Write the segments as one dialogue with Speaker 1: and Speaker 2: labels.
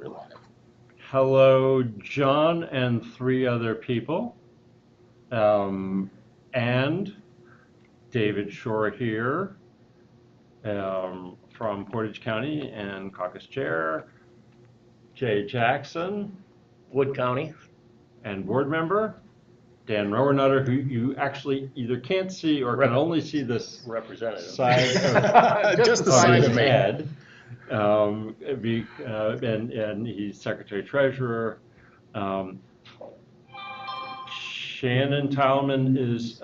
Speaker 1: We're live.
Speaker 2: Hello, John and 3 other people, and David Shore here from Portage County and Caucus Chair, Jay Jackson,
Speaker 1: Wood County.
Speaker 2: and board member Dan Rowernutter, who you actually either can't see or can only see this
Speaker 1: Representative.
Speaker 2: side
Speaker 1: Just the
Speaker 2: of
Speaker 1: side
Speaker 2: his
Speaker 1: of me.
Speaker 2: head. And he's Secretary Treasurer. Shannon Talman is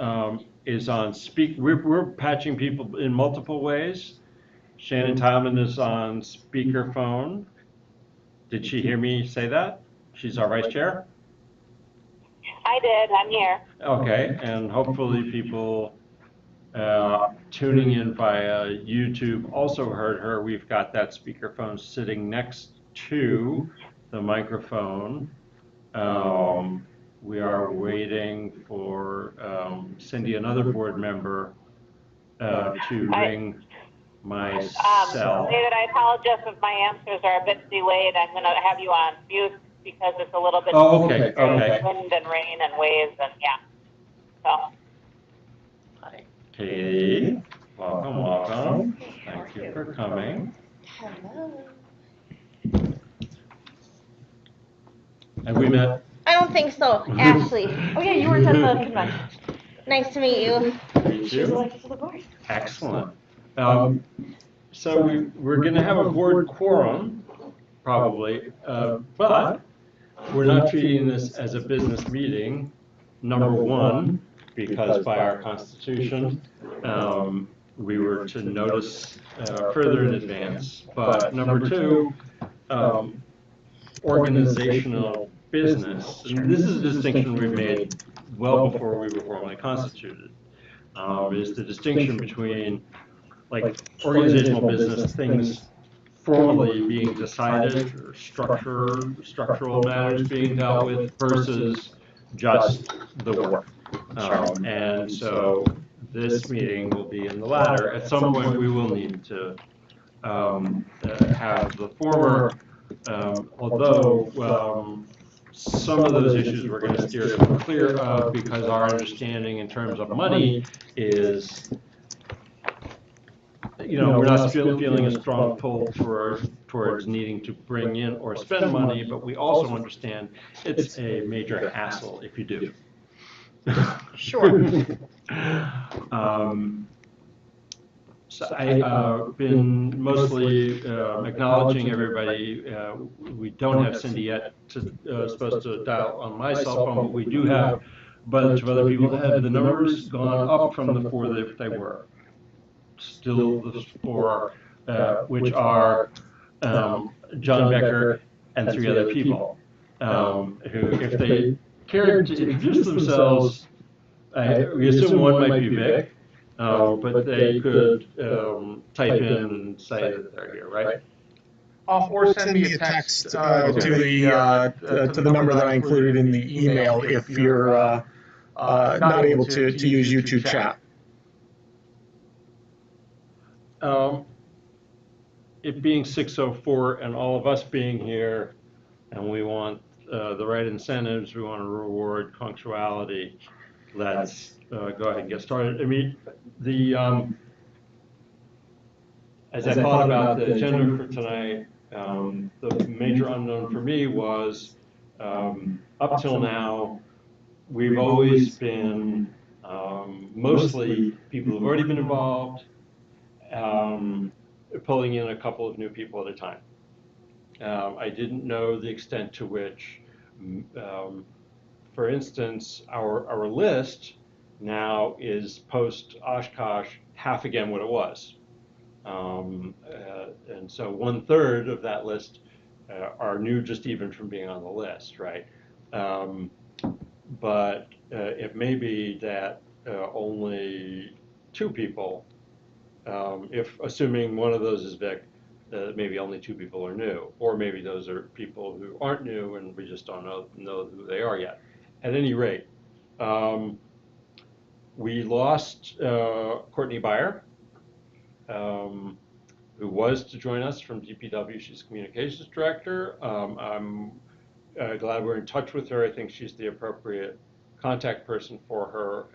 Speaker 2: on speak. We're patching people in multiple ways. Shannon Talman is on speakerphone. Did she hear me say that? She's our vice chair?
Speaker 3: I did. I'm here.
Speaker 2: Okay, and hopefully people tuning in via YouTube also heard her. We've got that speakerphone sitting next to the microphone. We are waiting for Cindy, another board member, to ring my cell.
Speaker 3: David, I apologize if my answers are a bit delayed. I'm going to have you on mute because it's a little bit
Speaker 2: Okay.
Speaker 3: wind and rain and waves and yeah. So.
Speaker 1: Hi.
Speaker 2: Katie, welcome. Thank you for coming.
Speaker 4: Hello.
Speaker 2: And we met.
Speaker 4: I don't think so, Ashley. Oh yeah, you weren't at the convention. Nice to meet you.
Speaker 2: Meet
Speaker 4: She's
Speaker 2: you.
Speaker 4: elected to the board.
Speaker 2: Excellent. So we're going to have a board quorum, probably, but we're not treating this as a business meeting, number one, because by our Constitution, we were to notice further in advance. But number two, organizational business. And this is a distinction we've made well before we were formally constituted. Is the distinction between like organizational business, things formally being decided, or structural matters being dealt with, versus just the work. And so this meeting will be in the latter. At some point, we will need to have the former, although some of those issues we're going to steer clear of because our understanding in terms of money is, we're not feeling a strong pull towards needing to bring in or spend money, but we also understand it's a major hassle if you do.
Speaker 1: Sure.
Speaker 2: So I've been mostly acknowledging everybody. We don't have Cindy yet, supposed to dial on my cell phone, but we do have a bunch of other people. Have the numbers gone up from the 4 that they were? Still the 4, which are John Becker and 3 other people, who, if they cared to introduce themselves, we assume one might be Vic, but they could type in and say that they're here, right?
Speaker 5: Or send me a text to the number that I included in the email if you're not able to use YouTube chat.
Speaker 2: It being 6:04 and all of us being here, and we want the right incentives, we want to reward punctuality, let's go ahead and get started. I mean, as I thought about the agenda for tonight, the major unknown for me was, up till now, we've always been mostly people who've already been involved, pulling in a couple of new people at a time. I didn't know the extent to which, for instance, our list now is post Oshkosh half again what it was. And so 1/3 of that list are new just even from being on the list, right? But it may be that only 2 people, if assuming one of those is Vic, maybe only 2 people are new, or maybe those are people who aren't new and we just don't know who they are yet. At any rate, we lost Courtney Beyer, who was to join us from DPW. She's Communications Director. I'm glad we're in touch with her. I think she's the appropriate contact person for her.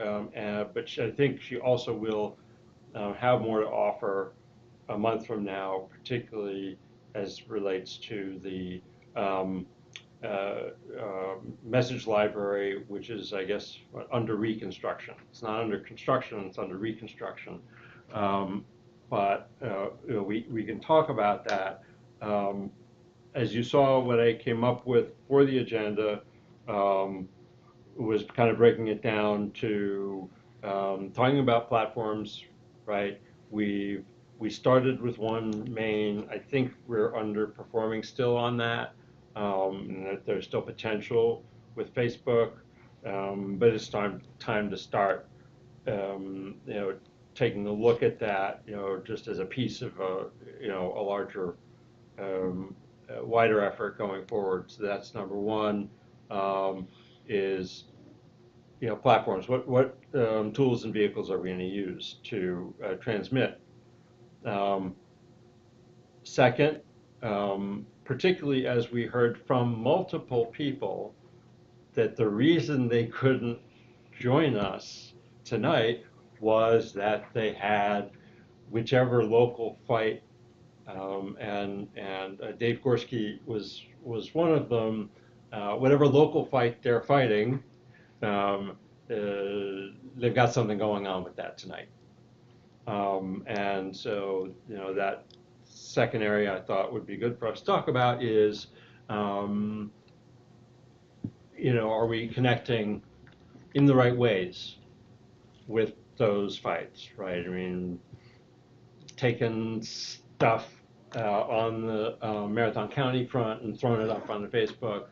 Speaker 2: But I think she also will have more to offer a month from now, particularly as relates to the message library, which is, I guess, under reconstruction. It's not under construction, it's under reconstruction. But we can talk about that. As you saw, what I came up with for the agenda was kind of breaking it down to talking about platforms, right? We started with one main. I think we're underperforming still on that. And that there's still potential with Facebook, but it's time to start, taking a look at that, just as a piece of a larger, wider effort going forward. So that's number one. Is platforms. What tools and vehicles are we going to use to transmit? Second. Particularly as we heard from multiple people that the reason they couldn't join us tonight was that they had whichever local fight, and Dave Gorski was one of them. Whatever local fight they're fighting, they've got something going on with that tonight, and so that second area I thought would be good for us to talk about is, are we connecting in the right ways with those fights, right? I mean, taking stuff on the Marathon County front and throwing it up on the Facebook,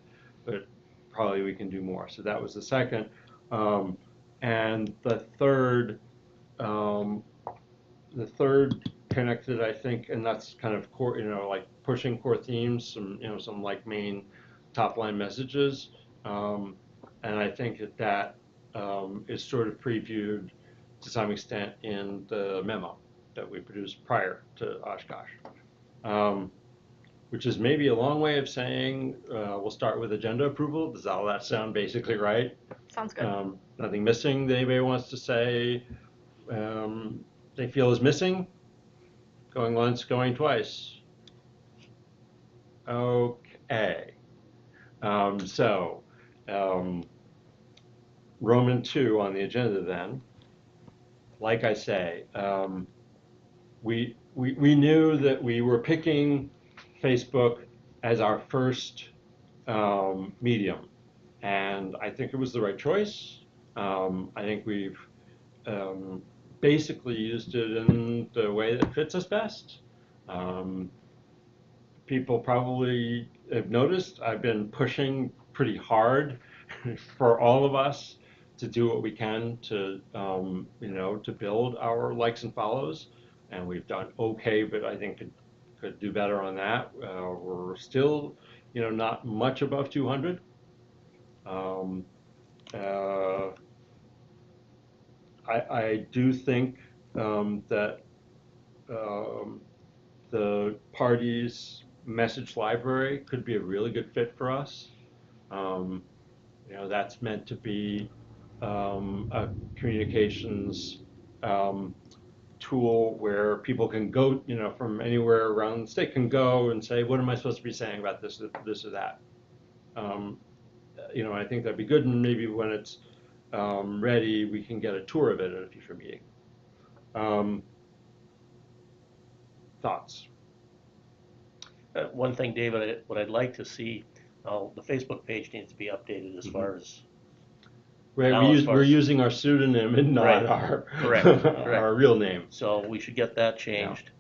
Speaker 2: but probably we can do more. So that was the second. And the third connected, I think, and that's kind of core, like pushing core themes, some like main top line messages. And I think that is sort of previewed to some extent in the memo that we produced prior to Oshkosh, which is maybe a long way of saying we'll start with agenda approval. Does all that sound basically right?
Speaker 4: Sounds good.
Speaker 2: Nothing missing that anybody wants to say they feel is missing? Going once, going twice. Okay. Roman 2 on the agenda then. Like I say, we knew that we were picking Facebook as our first medium, and I think it was the right choice. I think we've basically used it in the way that fits us best. People probably have noticed I've been pushing pretty hard for all of us to do what we can to, to build our likes and follows, and we've done okay, but I think could do better on that. We're still, not much above 200. I do think that the party's message library could be a really good fit for us. That's meant to be a communications tool where people can go, from anywhere around the state can go and say, what am I supposed to be saying about this or that? I think that'd be good, and maybe when it's ready, we can get a tour of it at a future meeting. Thoughts?
Speaker 1: One thing, David, what I'd like to see, the Facebook page needs to be updated as far as.
Speaker 2: Right, we're using our pseudonym and not
Speaker 1: Right.
Speaker 2: our
Speaker 1: Correct.
Speaker 2: our real name.
Speaker 1: So we should get that changed.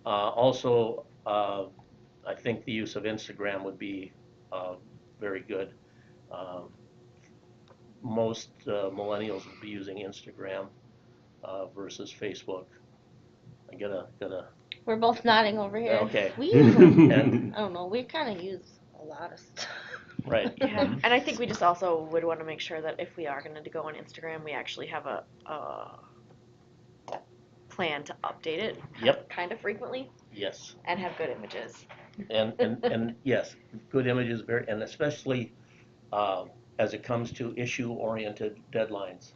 Speaker 1: Also, I think the use of Instagram would be very good. Most millennials will be using Instagram versus Facebook. I gotta.
Speaker 4: We're both nodding over here.
Speaker 1: Okay.
Speaker 4: We use them.
Speaker 1: And
Speaker 4: I don't know. We kind of use a lot of stuff.
Speaker 1: right.
Speaker 6: Yeah, and I think we just also would want to make sure that if we are going to go on Instagram, we actually have a plan to update it
Speaker 1: Yep.
Speaker 6: kind of frequently.
Speaker 1: Yes,
Speaker 6: and have good images.
Speaker 1: and yes, good images, and especially as it comes to issue-oriented deadlines.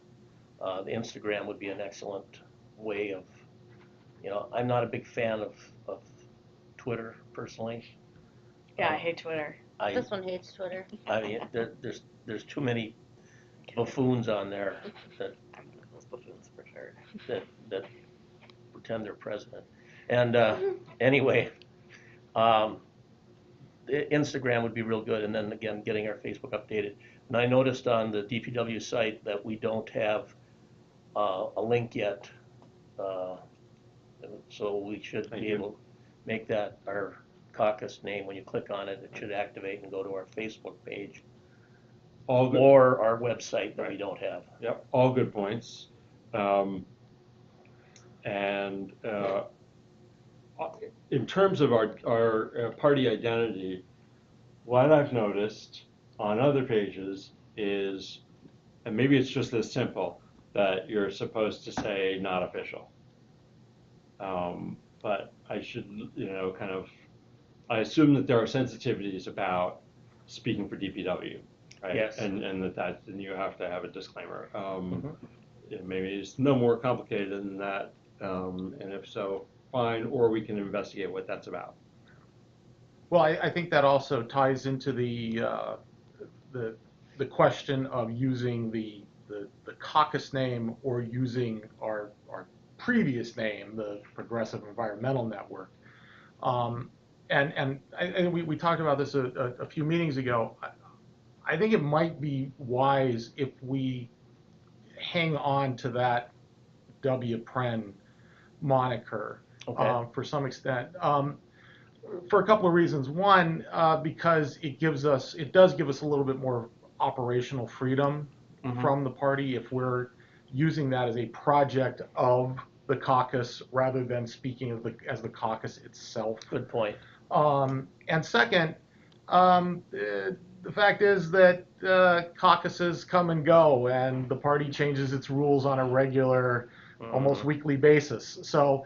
Speaker 1: The Instagram would be an excellent way of, I'm not a big fan of Twitter personally.
Speaker 6: Yeah, I hate Twitter.
Speaker 1: I,
Speaker 4: This one hates Twitter.
Speaker 1: I mean, there's too many buffoons on there that
Speaker 6: I'm one of those buffoons for sure.
Speaker 1: that pretend they're president. And anyway, um, Instagram would be real good, and then again, getting our Facebook updated. And I noticed on the DPW site that we don't have a link yet, uh, so we should be able to make that our caucus name. When you click on it, it should activate and go to our Facebook page
Speaker 2: All good,
Speaker 1: or our website that we don't have.
Speaker 2: yep, all good points. And in terms of our party identity, what I've noticed on other pages is, and maybe it's just this simple, that you're supposed to say not official. But I should, I assume that there are sensitivities about speaking for DPW, right?
Speaker 1: Yes.
Speaker 2: And that then you have to have a disclaimer.
Speaker 1: Mhm.
Speaker 2: Maybe it's no more complicated than that, and if so, fine, or we can investigate what that's about.
Speaker 5: Well, I think that also ties into the question of using the caucus name or using our previous name, the Progressive Environmental Network. And we talked about this a few meetings ago. I think it might be wise if we hang on to that WPREN moniker
Speaker 1: Okay.
Speaker 5: for some extent. For a couple of reasons. One, because it does give us a little bit more operational freedom
Speaker 1: Mhm.
Speaker 5: from the party if we're using that as a project of the caucus rather than speaking as the caucus itself.
Speaker 1: Good point.
Speaker 5: And second, the fact is that caucuses come and go, and the party changes its rules on a regular, almost weekly basis. So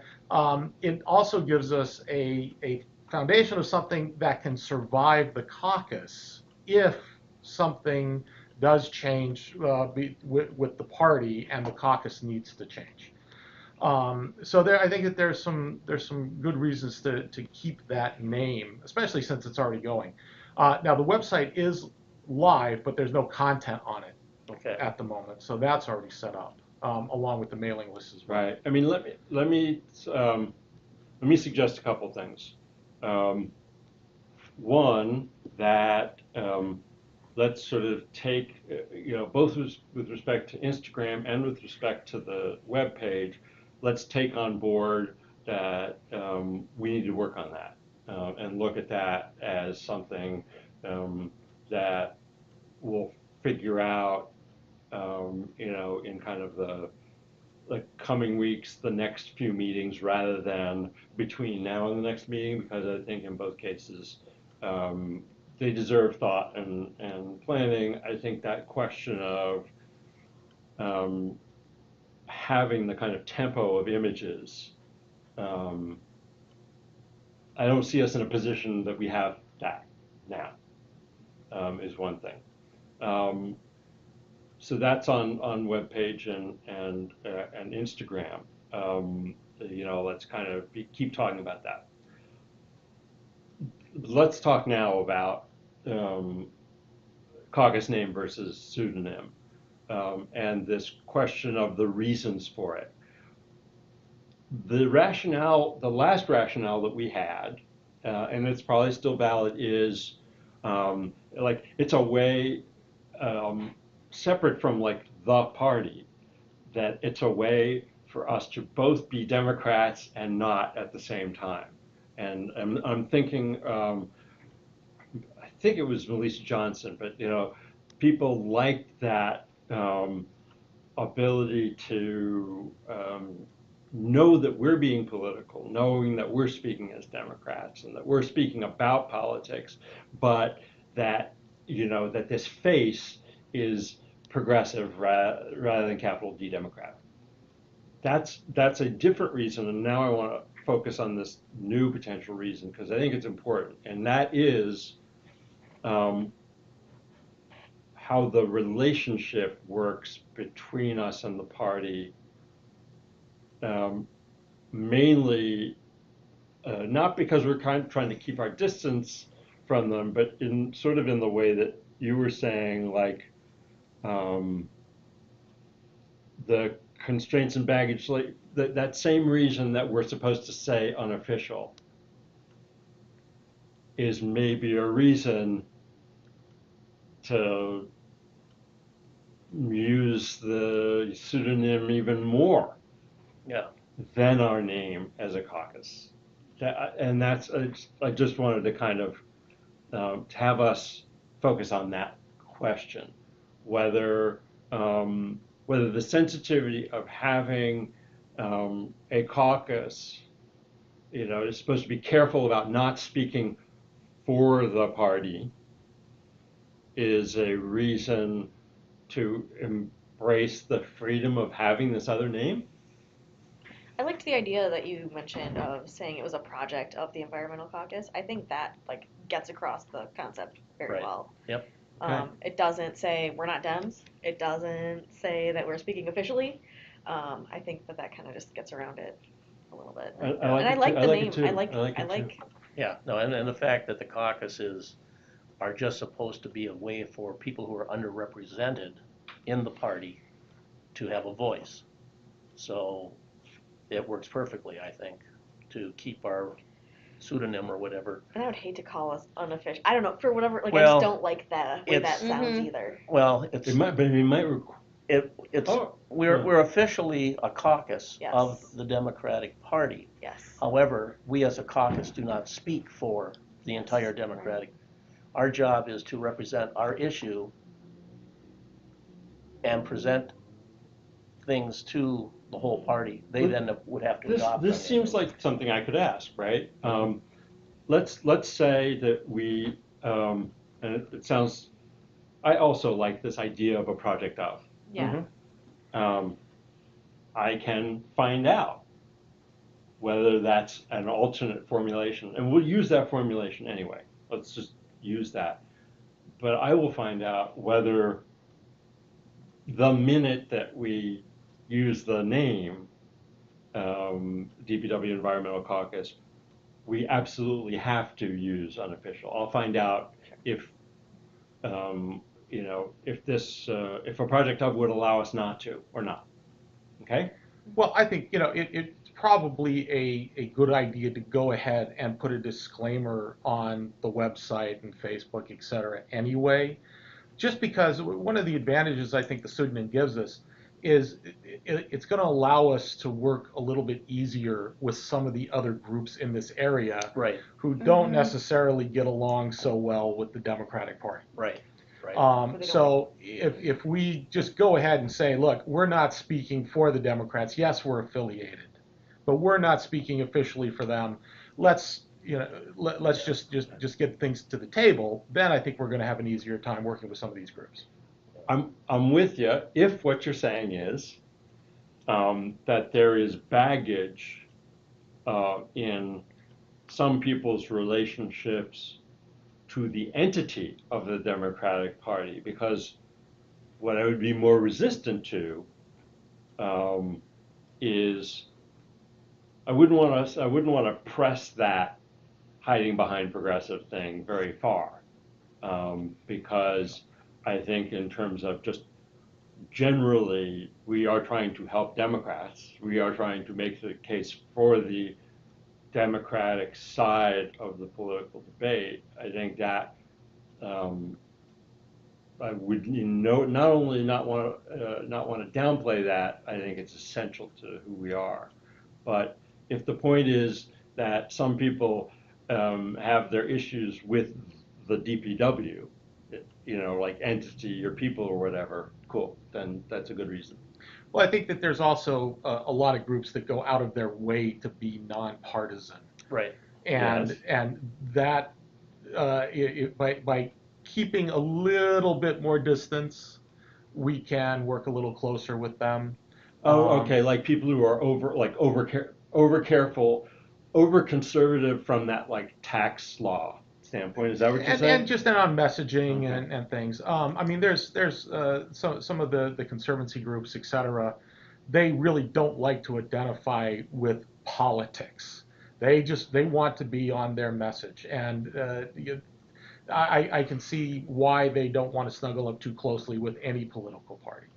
Speaker 5: it also gives us a foundation of something that can survive the caucus if something does change with the party and the caucus needs to change. So I think that there's some good reasons to keep that name, especially since it's already going. Now the website is live, but there's no content on it
Speaker 1: Okay.
Speaker 5: at the moment, so that's already set up along with the mailing list as well.
Speaker 2: Right. I mean, let me suggest a couple things. One, that let's sort of take, both with respect to Instagram and with respect to the web page, let's take on board that we need to work on that and look at that as something that we'll figure out, in kind of the coming weeks, the next few meetings, rather than between now and the next meeting, because I think in both cases they deserve thought and planning. I think that question of having the kind of tempo of images, I don't see us in a position that we have that now, is one thing. So that's on webpage and Instagram. Let's kind of keep talking about that. Let's talk now about caucus name versus pseudonym, and this question of the reasons for it. The last rationale that we had, and it's probably still valid, is it's a way separate from the party, that it's a way for us to both be Democrats and not at the same time. And I'm thinking, I think it was Melissa Johnson, but people liked that ability to know that we're being political, knowing that we're speaking as Democrats and that we're speaking about politics, but that that this face is progressive rather than capital D Democrat. That's a different reason, and now I want to focus on this new potential reason, because I think it's important, and that is how the relationship works between us and the party, mainly not because we're trying to keep our distance from them, but in sort of in the way that you were saying, like the constraints and baggage, like that same reason that we're supposed to say unofficial is maybe a reason to use the pseudonym even more
Speaker 1: Yeah.
Speaker 2: than our name as a caucus. And that's, I just wanted to kind of have us focus on that question, whether the sensitivity of having a caucus, is supposed to be careful about not speaking for the party, is a reason to embrace the freedom of having this other name.
Speaker 6: I liked the idea that you mentioned of saying it was a project of the Environmental Caucus. I think that like gets across the concept very
Speaker 1: Right.
Speaker 6: well.
Speaker 1: Yep.
Speaker 2: Okay.
Speaker 6: It doesn't say we're not Dems. It doesn't say that we're speaking officially. I think that kind of just gets around it a little bit.
Speaker 2: I
Speaker 6: And I like the name.
Speaker 2: it too.
Speaker 6: I like
Speaker 2: it too.
Speaker 1: Yeah, no, and the fact that the caucuses are just supposed to be a way for people who are underrepresented in the party to have a voice. So it works perfectly, I think, to keep our pseudonym or whatever.
Speaker 6: And I would hate to call us unofficial. I don't know, for whatever, like, I
Speaker 1: Well,
Speaker 6: just don't like that way that
Speaker 1: it's-
Speaker 6: sounds
Speaker 4: Mhm.
Speaker 6: either.
Speaker 1: Well, it's
Speaker 2: It might, but it might.
Speaker 1: it's
Speaker 2: Oh,
Speaker 1: we're
Speaker 2: yeah.
Speaker 1: we're officially a caucus
Speaker 6: Yes.
Speaker 1: of the Democratic Party.
Speaker 6: Yes.
Speaker 1: However, we as a caucus do not speak for the entire Democratic. Our job is to represent our issue and present things to the whole party. They
Speaker 2: But
Speaker 1: then would have to
Speaker 2: This
Speaker 1: adopt
Speaker 2: this
Speaker 1: them.
Speaker 2: seems like something I could ask, right? Let's say that we, and it sounds. I also like this idea of a project of.
Speaker 6: Yeah.
Speaker 1: Mhm.
Speaker 2: I can find out whether that's an alternate formulation, and we'll use that formulation anyway. Let's just use that. But I will find out whether the minute that we use the name DPW Environmental Caucus, we absolutely have to use unofficial. I'll find out if if a project hub would allow us not to or not. Okay.
Speaker 5: Well, I think, it's probably a good idea to go ahead and put a disclaimer on the website and Facebook, et cetera, anyway, just because one of the advantages I think the pseudonym gives us is it's going to allow us to work a little bit easier with some of the other groups in this area
Speaker 1: Right,
Speaker 5: who don't necessarily get along so well with the Democratic Party.
Speaker 1: right, right.
Speaker 5: So if we just go ahead and say, look, we're not speaking for the Democrats. Yes, we're affiliated, but we're not speaking officially for them. Let's just get things to the table. Then I think we're going to have an easier time working with some of these groups.
Speaker 2: I'm with you if what you're saying is that there is baggage in some people's relationships to the entity of the Democratic Party, because what I would be more resistant to is I wouldn't want to press that hiding behind progressive thing very far, because I think in terms of just generally we are trying to help Democrats. We are trying to make the case for the Democratic side of the political debate. I think that I would not only not want to downplay that. I think it's essential to who we are. But if the point is that some people have their issues with the DPW, like entity or people or whatever, cool, then that's a good reason.
Speaker 5: Well, I think that there's also a lot of groups that go out of their way to be nonpartisan.
Speaker 1: Right.
Speaker 5: And
Speaker 2: Yes.
Speaker 5: and that by keeping a little bit more distance, we can work a little closer with them.
Speaker 2: Oh, okay, like people who are over careful over conservative from that like tax law standpoint. Is that what you're
Speaker 5: And
Speaker 2: saying?
Speaker 5: just then on messaging
Speaker 2: Okay.
Speaker 5: and things. I mean, there's some of the conservancy groups, et cetera, they really don't like to identify with politics. They want to be on their message, and I can see why they don't want to snuggle up too closely with any political party.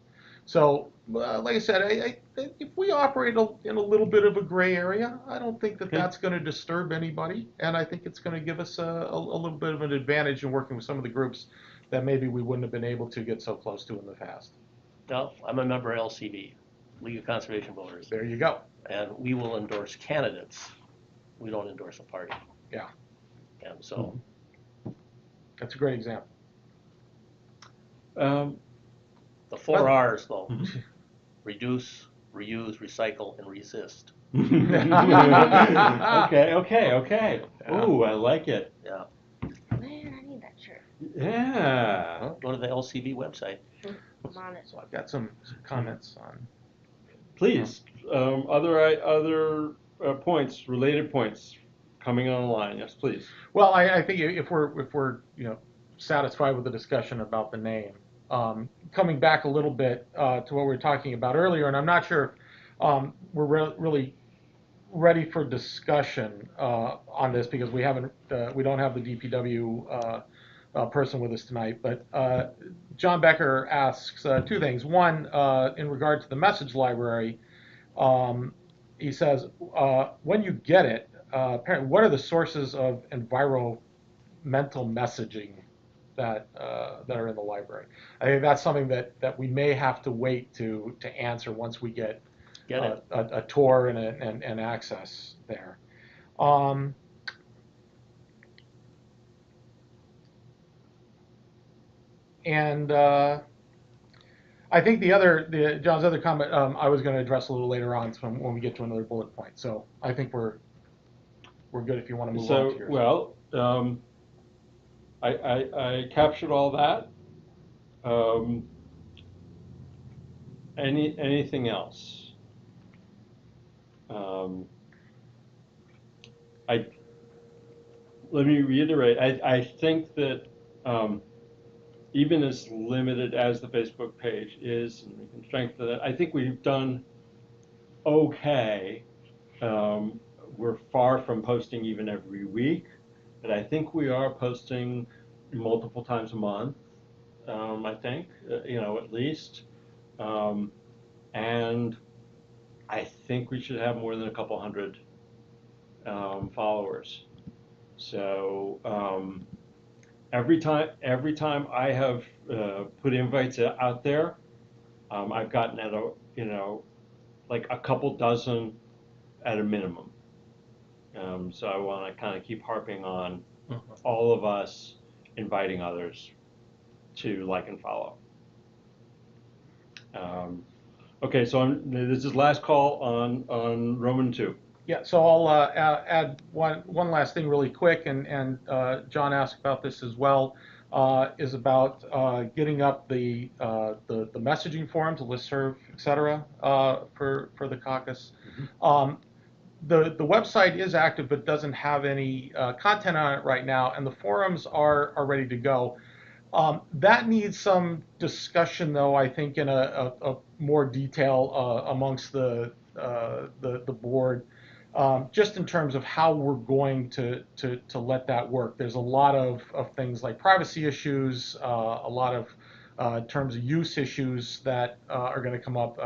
Speaker 5: So, like I said, if we operate in a little bit of a gray area, I don't think that
Speaker 2: Okay.
Speaker 5: that's going to disturb anybody, and I think it's going to give us a little bit of an advantage in working with some of the groups that maybe we wouldn't have been able to get so close to in the past.
Speaker 1: No, I'm a member of LCV, League of Conservation Voters,
Speaker 5: There you go.
Speaker 1: and we will endorse candidates. We don't endorse a party.
Speaker 5: Yeah.
Speaker 1: And so,
Speaker 5: That's a great example.
Speaker 1: the 4 R's though,
Speaker 2: Mhm.
Speaker 1: reduce, reuse, recycle, and resist.
Speaker 2: Okay.
Speaker 5: Yeah.
Speaker 2: Ooh, I like it.
Speaker 1: Yeah.
Speaker 4: Man, I need that shirt.
Speaker 2: Yeah.
Speaker 1: Well, go to the LCV website.
Speaker 4: I'm on it.
Speaker 5: So I've got some comments on.
Speaker 2: Please, other points, related points coming online. Yes, please.
Speaker 5: Well, I think if we're satisfied with the discussion about the name, coming back a little bit to what we were talking about earlier, and I'm not sure if we're really ready for discussion on this because we don't have the DPW person with us tonight. But John Becker asks two things. One, in regard to the message library, he says, when you get it, apparently, what are the sources of environmental messaging that are in the library? I think that's something that we may have to wait to answer once we get
Speaker 1: Get it?
Speaker 5: a tour and access there. And I think John's other comment I was going to address a little later on when we get to another bullet point. So I think we're good if you want to move on to yours.
Speaker 2: Well, I captured all that. Anything else? Let me reiterate. I think that even as limited as the Facebook page is, and we can strengthen it, I think we've done okay. We're far from posting even every week, but I think we are posting multiple times a month. I think, at least. And I think we should have more than a couple hundred followers. So every time I have put invites out there, I've gotten at like a couple dozen at a minimum. So I want to kind of keep harping on all of us inviting others to like and follow. Okay, so this is last call on Roman 2.
Speaker 5: Yeah, so I'll add one last thing really quick, and John asked about this as well, is about getting up the messaging forums, the listserv, et cetera, for the caucus. The website is active but doesn't have any content on it right now, and the forums are ready to go. That needs some discussion, though, I think, in a more detail amongst the board, just in terms of how we're going to let that work. There's a lot of things like privacy issues, a lot of terms of use issues that are going to come up.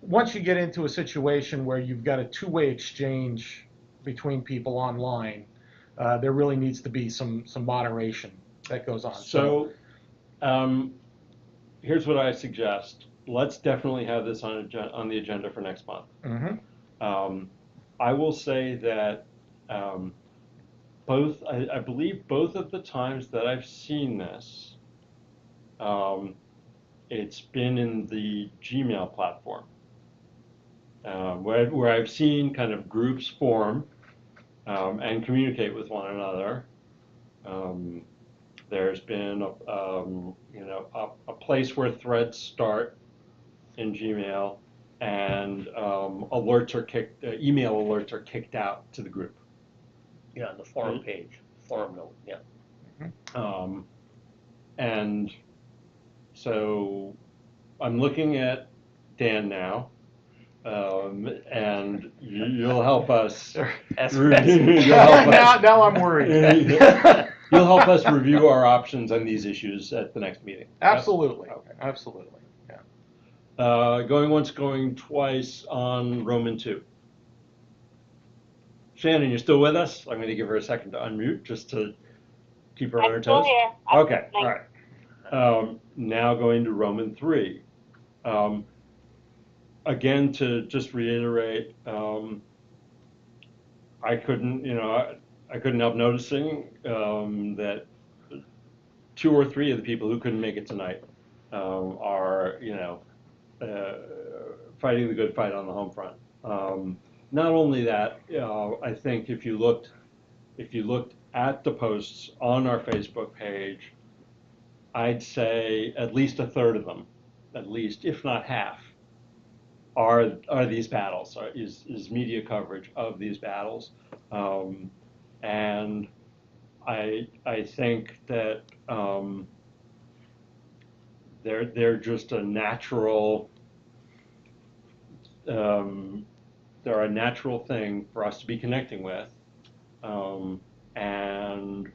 Speaker 5: Once you get into a situation where you've got a two-way exchange between people online, there really needs to be some moderation that goes on.
Speaker 2: So here's what I suggest. Let's definitely have this on the agenda for next month.
Speaker 5: Mm-hmm.
Speaker 2: I will say that I believe both of the times that I've seen this, it's been in the Gmail platform, where I've seen kind of groups form and communicate with one another. There's been a place where threads start in Gmail, and email alerts are kicked out to the group.
Speaker 1: Yeah, the forum page, forum note, yeah.
Speaker 2: And so I'm looking at Dan now, and you'll help us. You'll help us.
Speaker 5: Now I'm worried.
Speaker 2: You'll help us review our options on these issues at the next meeting.
Speaker 5: Absolutely,
Speaker 2: Okay.
Speaker 5: absolutely, yeah.
Speaker 2: Going once, going twice on Roman 2. Shannon, you're still with us? I'm going to give her a second to unmute just to keep her on her
Speaker 3: I'm still
Speaker 2: toes.
Speaker 3: here. I'm
Speaker 2: Okay, all
Speaker 3: listening.
Speaker 2: right. Now going to Roman 3. Again, to just reiterate, I couldn't help noticing that 2 or 3 of the people who couldn't make it tonight are, fighting the good fight on the home front. Not only that, I think if you looked at the posts on our Facebook page, I'd say at least a third of them, at least, if not half, are these battles, is media coverage of these battles. And I think that they're just a natural, they're a natural thing for us to be connecting with. And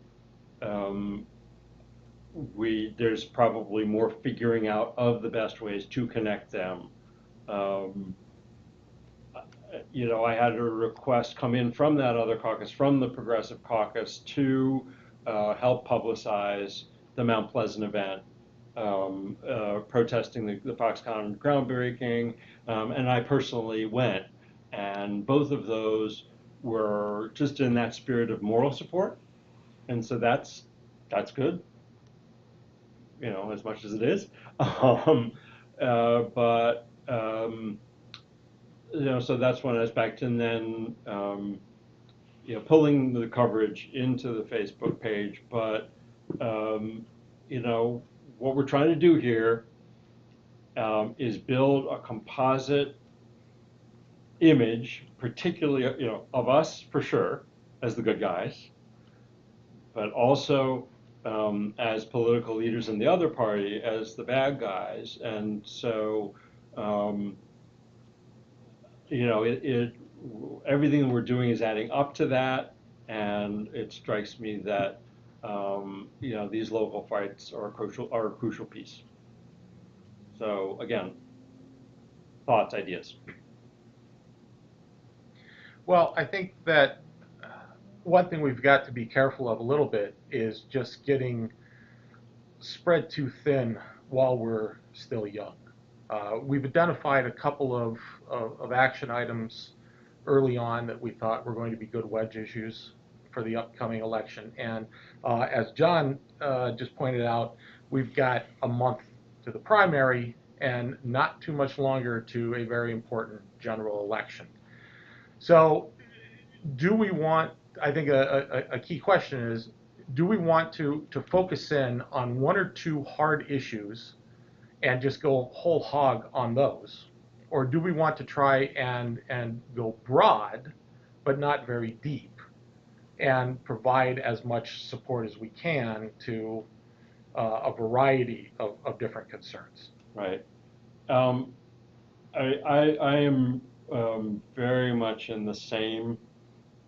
Speaker 2: there's probably more figuring out of the best ways to connect them. I had a request come in from that other caucus, from the Progressive Caucus, to help publicize the Mount Pleasant event, protesting the Foxconn groundbreaking, and I personally went. And both of those were just in that spirit of moral support, and so that's good, as much as it is. But so that's one aspect, and then pulling the coverage into the Facebook page. But what we're trying to do here is build a composite image, particularly of us for sure as the good guys, but also as political leaders in the other party as the bad guys. And so everything we're doing is adding up to that, and it strikes me that these local fights are a crucial piece. So again, thoughts, ideas.
Speaker 5: Well, I think that one thing we've got to be careful of a little bit is just getting spread too thin while we're still young. We've identified a couple of action items early on that we thought were going to be good wedge issues for the upcoming election. And as John just pointed out, we've got a month to the primary and not too much longer to a very important general election. So do we want, I think a key question is, do we want to focus in on 1 or 2 hard issues and just go whole hog on those? Or do we want to try and go broad, but not very deep, and provide as much support as we can to a variety of different concerns?
Speaker 2: Right. I am very much in the same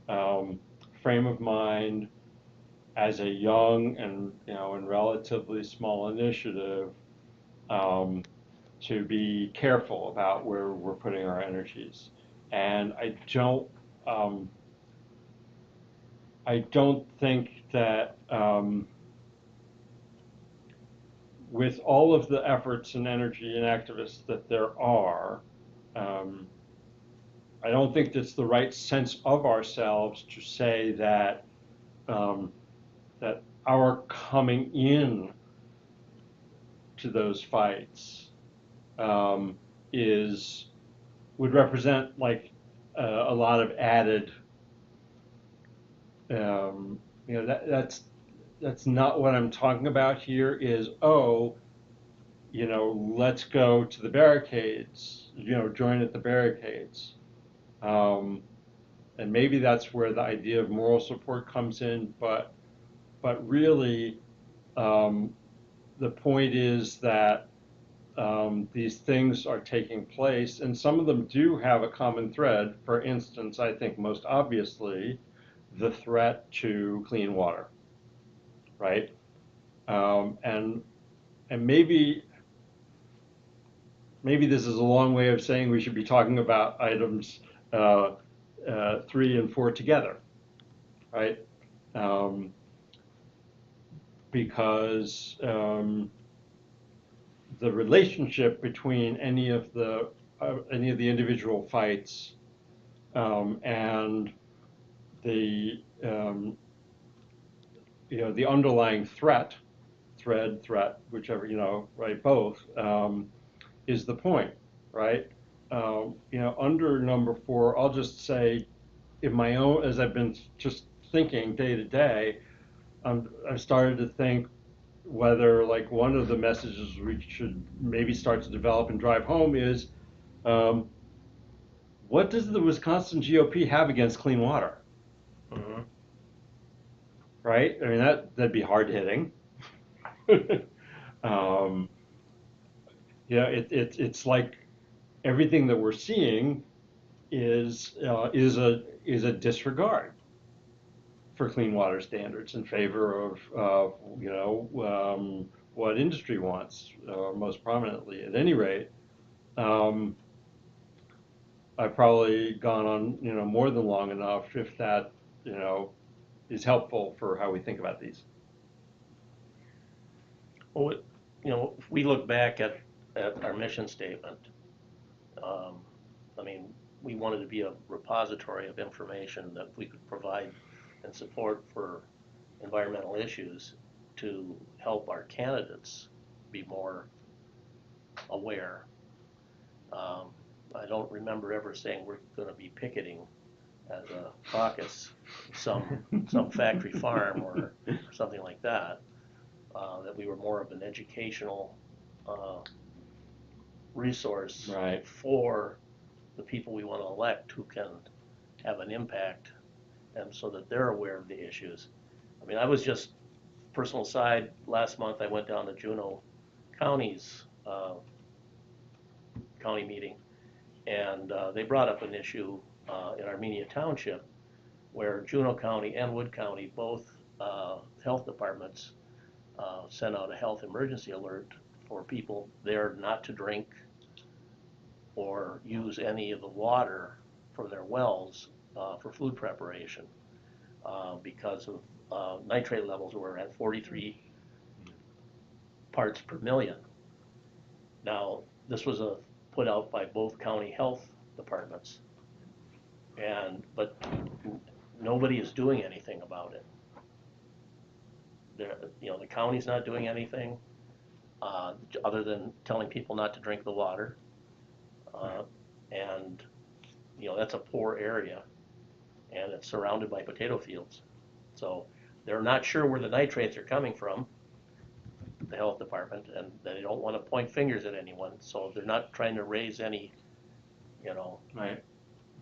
Speaker 2: frame of mind as a young and relatively small initiative, to be careful about where we're putting our energies. And I don't think that with all of the efforts and energy and activists that there are, I don't think that's the right sense of ourselves to say that that our coming in to those fights would represent like a lot of added. That's not what I'm talking about here. Is you know, let's go to the barricades, you know, join at the barricades. And maybe that's where the idea of moral support comes in, but really, the point is that these things are taking place, and some of them do have a common thread. For instance, I think most obviously, the threat to clean water, right? And maybe this is a long way of saying we should be talking about items 3 and 4 together, right? Because the relationship between any of the individual fights and the you know, the underlying threat, whichever, you know, right, both, is the point, right? You know, under number 4, I'll just say, in my own, as I've been just thinking day to day, I started to think whether, like, one of the messages we should maybe start to develop and drive home is, what does the Wisconsin GOP have against clean water?
Speaker 1: Mm-hmm.
Speaker 2: Right? I mean, that'd be hard hitting. You know, it's like everything that we're seeing is a disregard for clean water standards in favor of you know, what industry wants most prominently. At any rate, I've probably gone on, you know, more than long enough, if that, you know, is helpful for how we think about these.
Speaker 1: Well, you know, if we look back at our mission statement, I mean, we wanted to be a repository of information that we could provide and support for environmental issues to help our candidates be more aware. I don't remember ever saying we're going to be picketing as a caucus some factory farm or something like that. That we were more of an educational resource
Speaker 2: Right.
Speaker 1: for the people we want to elect who can have an impact, and so that they're aware of the issues. I mean, I was just, personal side, last month I went down to Juneau County's county meeting, and they brought up an issue in Armenia Township where Juneau County and Wood County, both health departments, sent out a health emergency alert for people there not to drink or use any of the water from their wells for food preparation because of nitrate levels were at 43 parts per million. Now, this was put out by both county health departments, but nobody is doing anything about it. You know, the county's not doing anything other than telling people not to drink the water. And, you know, that's a poor area, and it's surrounded by potato fields. So they're not sure where the nitrates are coming from, the health department, and they don't want to point fingers at anyone. So they're not trying to raise any, you know.
Speaker 2: Right.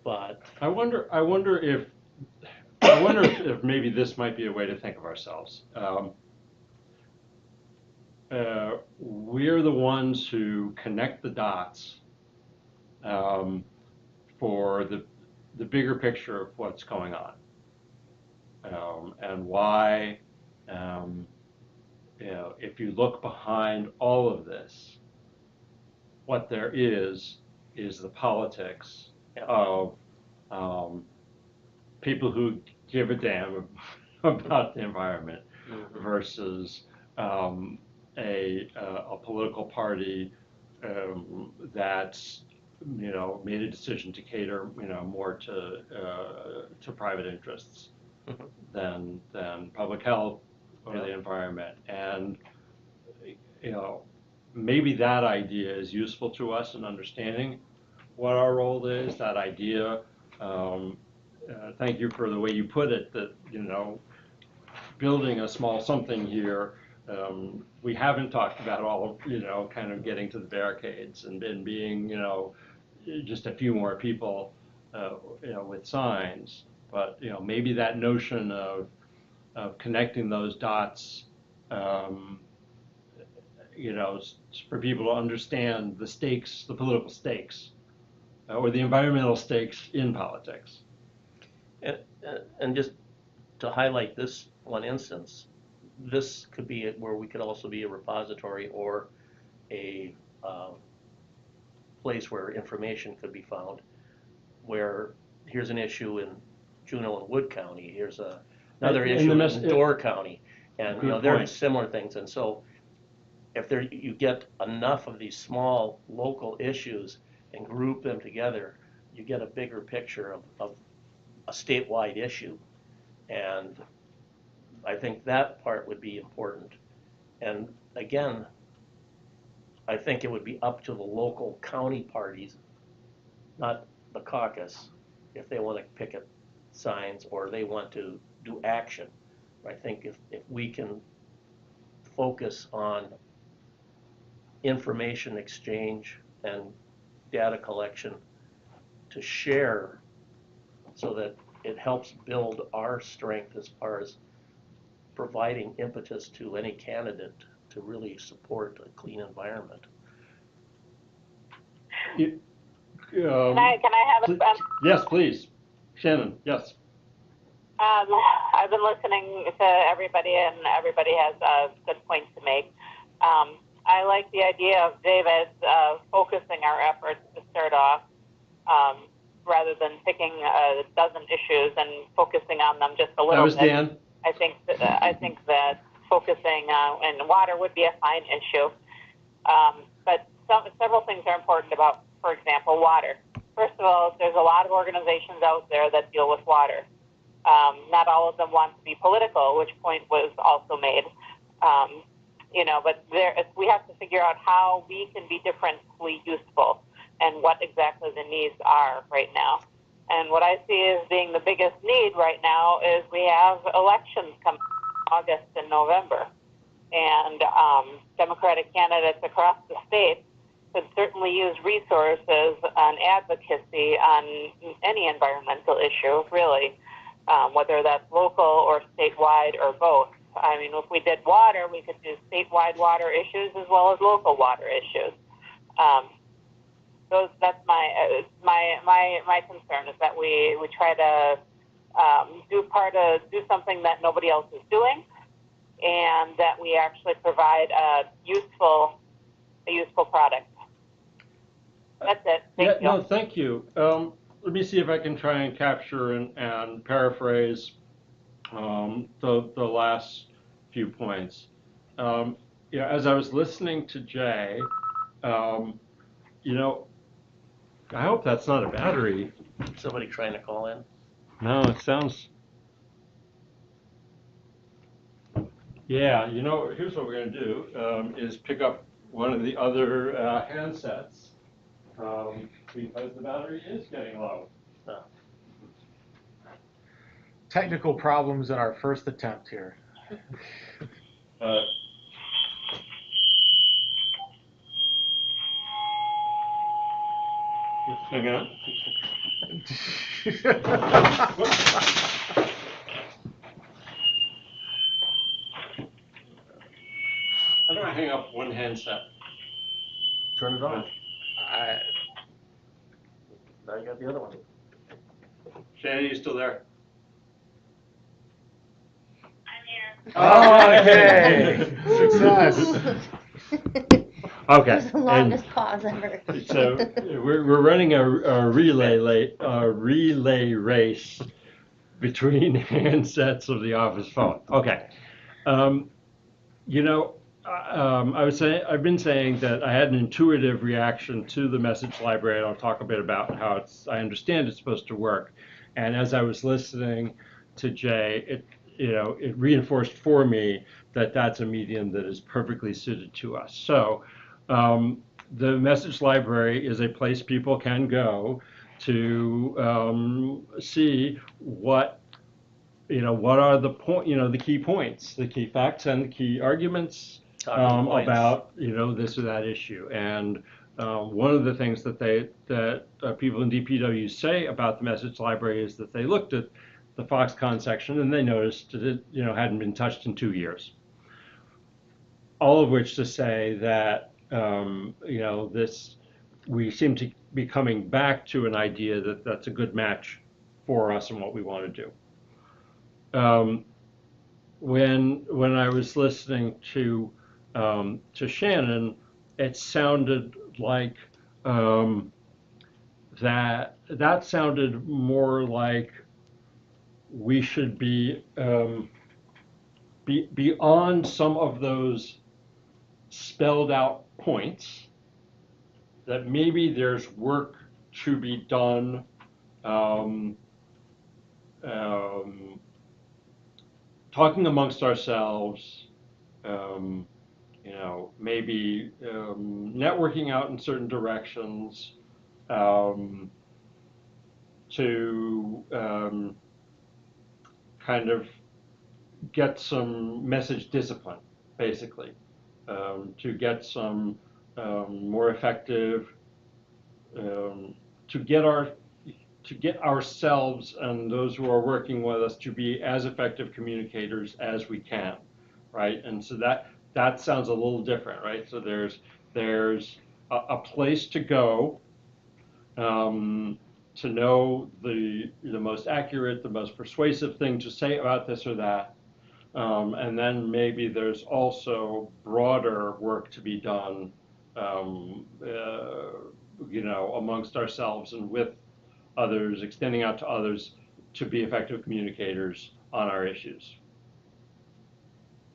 Speaker 1: But
Speaker 2: I wonder if maybe this might be a way to think of ourselves. We're the ones who connect the dots for the bigger picture of what's going on, and why. You know, if you look behind all of this, what there is the politics of people who give a damn about the environment versus a political party that's, you know, made a decision to cater, you know, more to private interests than public health or the environment. And, you know, maybe that idea is useful to us in understanding what our role is. That idea, thank you for the way you put it, that, you know, building a small something here We haven't talked about all of, kind of getting to the barricades and being, just a few more people, with signs. But, maybe that notion of connecting those dots, for people to understand the stakes, the political stakes, or the environmental stakes in politics.
Speaker 1: And just to highlight this one instance, this could be where we could also be a repository or a place where information could be found, where here's an issue in Juneau and Wood County, here's another issue in Door County, and there are similar things. And so if you get enough of these small local issues and group them together, you get a bigger picture of a statewide issue. And I think that part would be important. And again, I think it would be up to the local county parties, not the caucus, if they want to picket signs or they want to do action. I think if we can focus on information exchange and data collection to share so that it helps build our strength as far as providing impetus to any candidate to really support a clean environment.
Speaker 3: Can I have
Speaker 2: yes, please. Shannon, yes.
Speaker 3: I've been listening to everybody, and everybody has good points to make. I like the idea of David focusing our efforts to start off, rather than picking a dozen issues and focusing on them just a little bit.
Speaker 2: That was Dan.
Speaker 3: I think that focusing on water would be a fine issue, but several things are important about, for example, water. First of all, there's a lot of organizations out there that deal with water. Not all of them want to be political, which point was also made. But we have to figure out how we can be differently useful and what exactly the needs are right now. And what I see as being the biggest need right now is we have elections coming August and November. And Democratic candidates across the state could certainly use resources on advocacy on any environmental issue, really, whether that's local or statewide or both. I mean, if we did water, we could do statewide water issues as well as local water issues. That's my concern, is that we try to do something that nobody else is doing, and that we actually provide a useful product. That's it. Thank you.
Speaker 2: No, thank you. Let me see if I can try and capture and paraphrase the last few points. As I was listening to Jay, I hope that's not a battery.
Speaker 1: Somebody trying to call in?
Speaker 2: No, it sounds. Yeah, here's what we're going to do, is pick up one of the other handsets, because the battery is getting low.
Speaker 5: Technical problems in our first attempt here.
Speaker 2: Hang on. How do I hang up one handset?
Speaker 1: Turn it on. Now you got the other one.
Speaker 2: Shannon, you still there?
Speaker 5: Oh, okay. Success.
Speaker 2: Okay.
Speaker 4: That's the longest pause ever.
Speaker 2: So we're running a relay race between handsets of the office phone. Okay. I've been saying that I had an intuitive reaction to the message library, and I'll talk a bit about how I understand it's supposed to work. And as I was listening to Jay, it reinforced for me that that's a medium that is perfectly suited to us. So the message library is a place people can go to see what what are the the key points, the key facts, and the key arguments
Speaker 1: Talking points.
Speaker 2: about this or that issue. And one of the things that people in DPW say about the message library is that they looked at the Foxconn section and they noticed that it hadn't been touched in 2 years. All of which to say that we seem to be coming back to an idea that that's a good match for us and what we want to do. When I was listening to Shannon, it sounded like that sounded more like we should be beyond some of those spelled out points, that maybe there's work to be done talking amongst ourselves, maybe networking out in certain directions to kind of get some message discipline, basically, to get some more effective, to get ourselves and those who are working with us to be as effective communicators as we can, right? And so that sounds a little different, right? So there's a place to go to know the most accurate, the most persuasive thing to say about this or that. And then maybe there's also broader work to be done, amongst ourselves and with others, extending out to others to be effective communicators on our issues.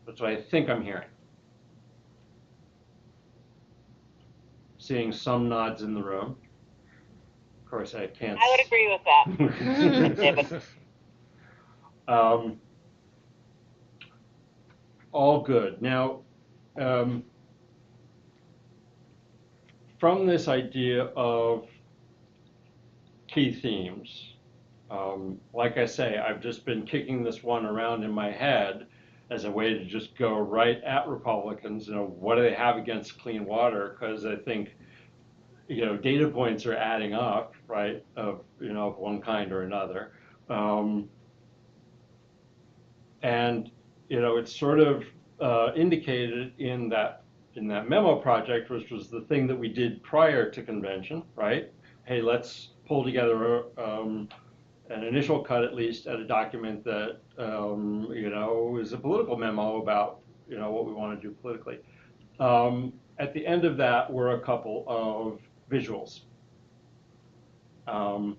Speaker 2: That's what I think I'm hearing. Seeing some nods in the room. Of course, I can't.
Speaker 3: I would agree with that, David.
Speaker 2: All good. Now, from this idea of key themes, like I say, I've just been kicking this one around in my head as a way to just go right at Republicans. What do they have against clean water? Because I think, data points are adding up, right? Of one kind or another, and it's sort of indicated in that memo project, which was the thing that we did prior to convention, right? Hey, let's pull together an initial cut, at least, at a document that is a political memo about what we want to do politically. At the end of that were a couple of visuals. Now,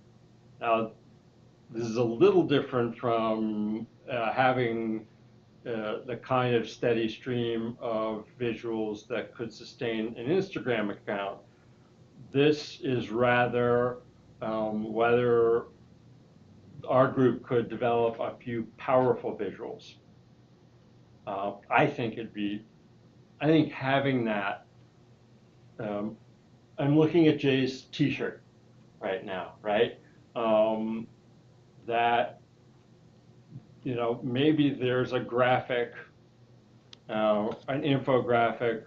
Speaker 2: this is a little different from having the kind of steady stream of visuals that could sustain an Instagram account. This is rather whether our group could develop a few powerful visuals. I think having that, I'm looking at Jay's t-shirt right now, right? That, maybe there's a graphic, an infographic,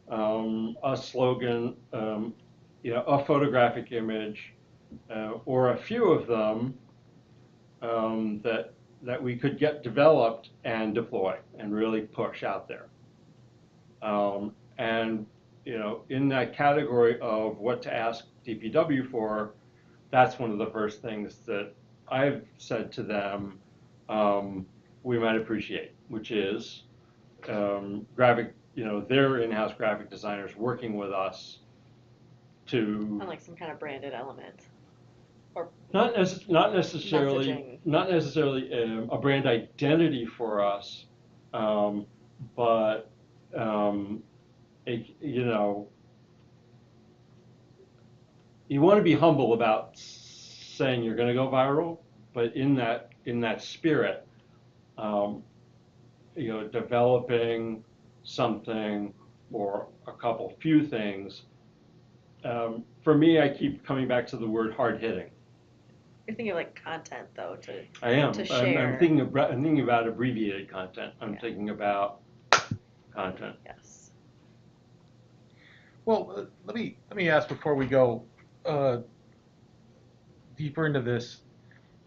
Speaker 2: a slogan, a photographic image, or a few of them that we could get developed and deploy and really push out there. And in that category of what to ask DPW for, that's one of the first things that I've said to them we might appreciate, which is graphic, their in-house graphic designers working with us to
Speaker 6: On like some kind of branded element. Or
Speaker 2: not necessarily
Speaker 6: messaging.
Speaker 2: a brand identity for us, but you want to be humble about saying you're going to go viral, but in that spirit, developing something or a few things. For me, I keep coming back to the word hard hitting.
Speaker 6: You're thinking of like content though to
Speaker 2: I am.
Speaker 6: to
Speaker 2: I'm
Speaker 6: share.
Speaker 2: thinking about abbreviated content. I'm
Speaker 6: Yeah.
Speaker 2: thinking about content.
Speaker 6: Yes.
Speaker 5: Well, let me ask before we go uh, deeper into this.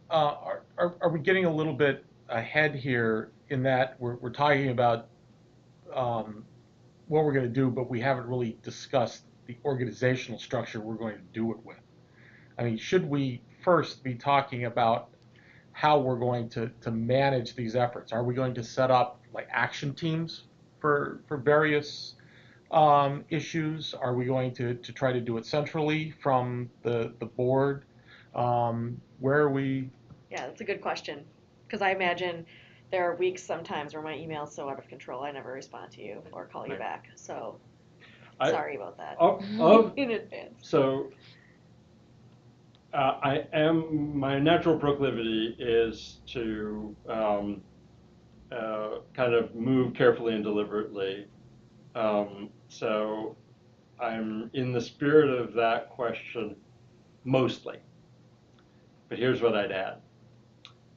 Speaker 5: Are we getting a little bit ahead here in that we're talking about um, what we're going to do, but we haven't really discussed the organizational structure we're going to do it with? I mean, should we first be talking about how we're going to manage these efforts? Are we going to set up like action teams for various issues? Are we going to try to do it centrally from the board? Where are we?
Speaker 6: Yeah, that's a good question. Because I imagine there are weeks sometimes where my email's so out of control I never respond to you or call you
Speaker 2: Right.
Speaker 6: back. So
Speaker 2: I-
Speaker 6: sorry about that
Speaker 2: Of
Speaker 6: in advance.
Speaker 2: So my natural proclivity is to kind of move carefully and deliberately. So I'm in the spirit of that question mostly. But here's what I'd add.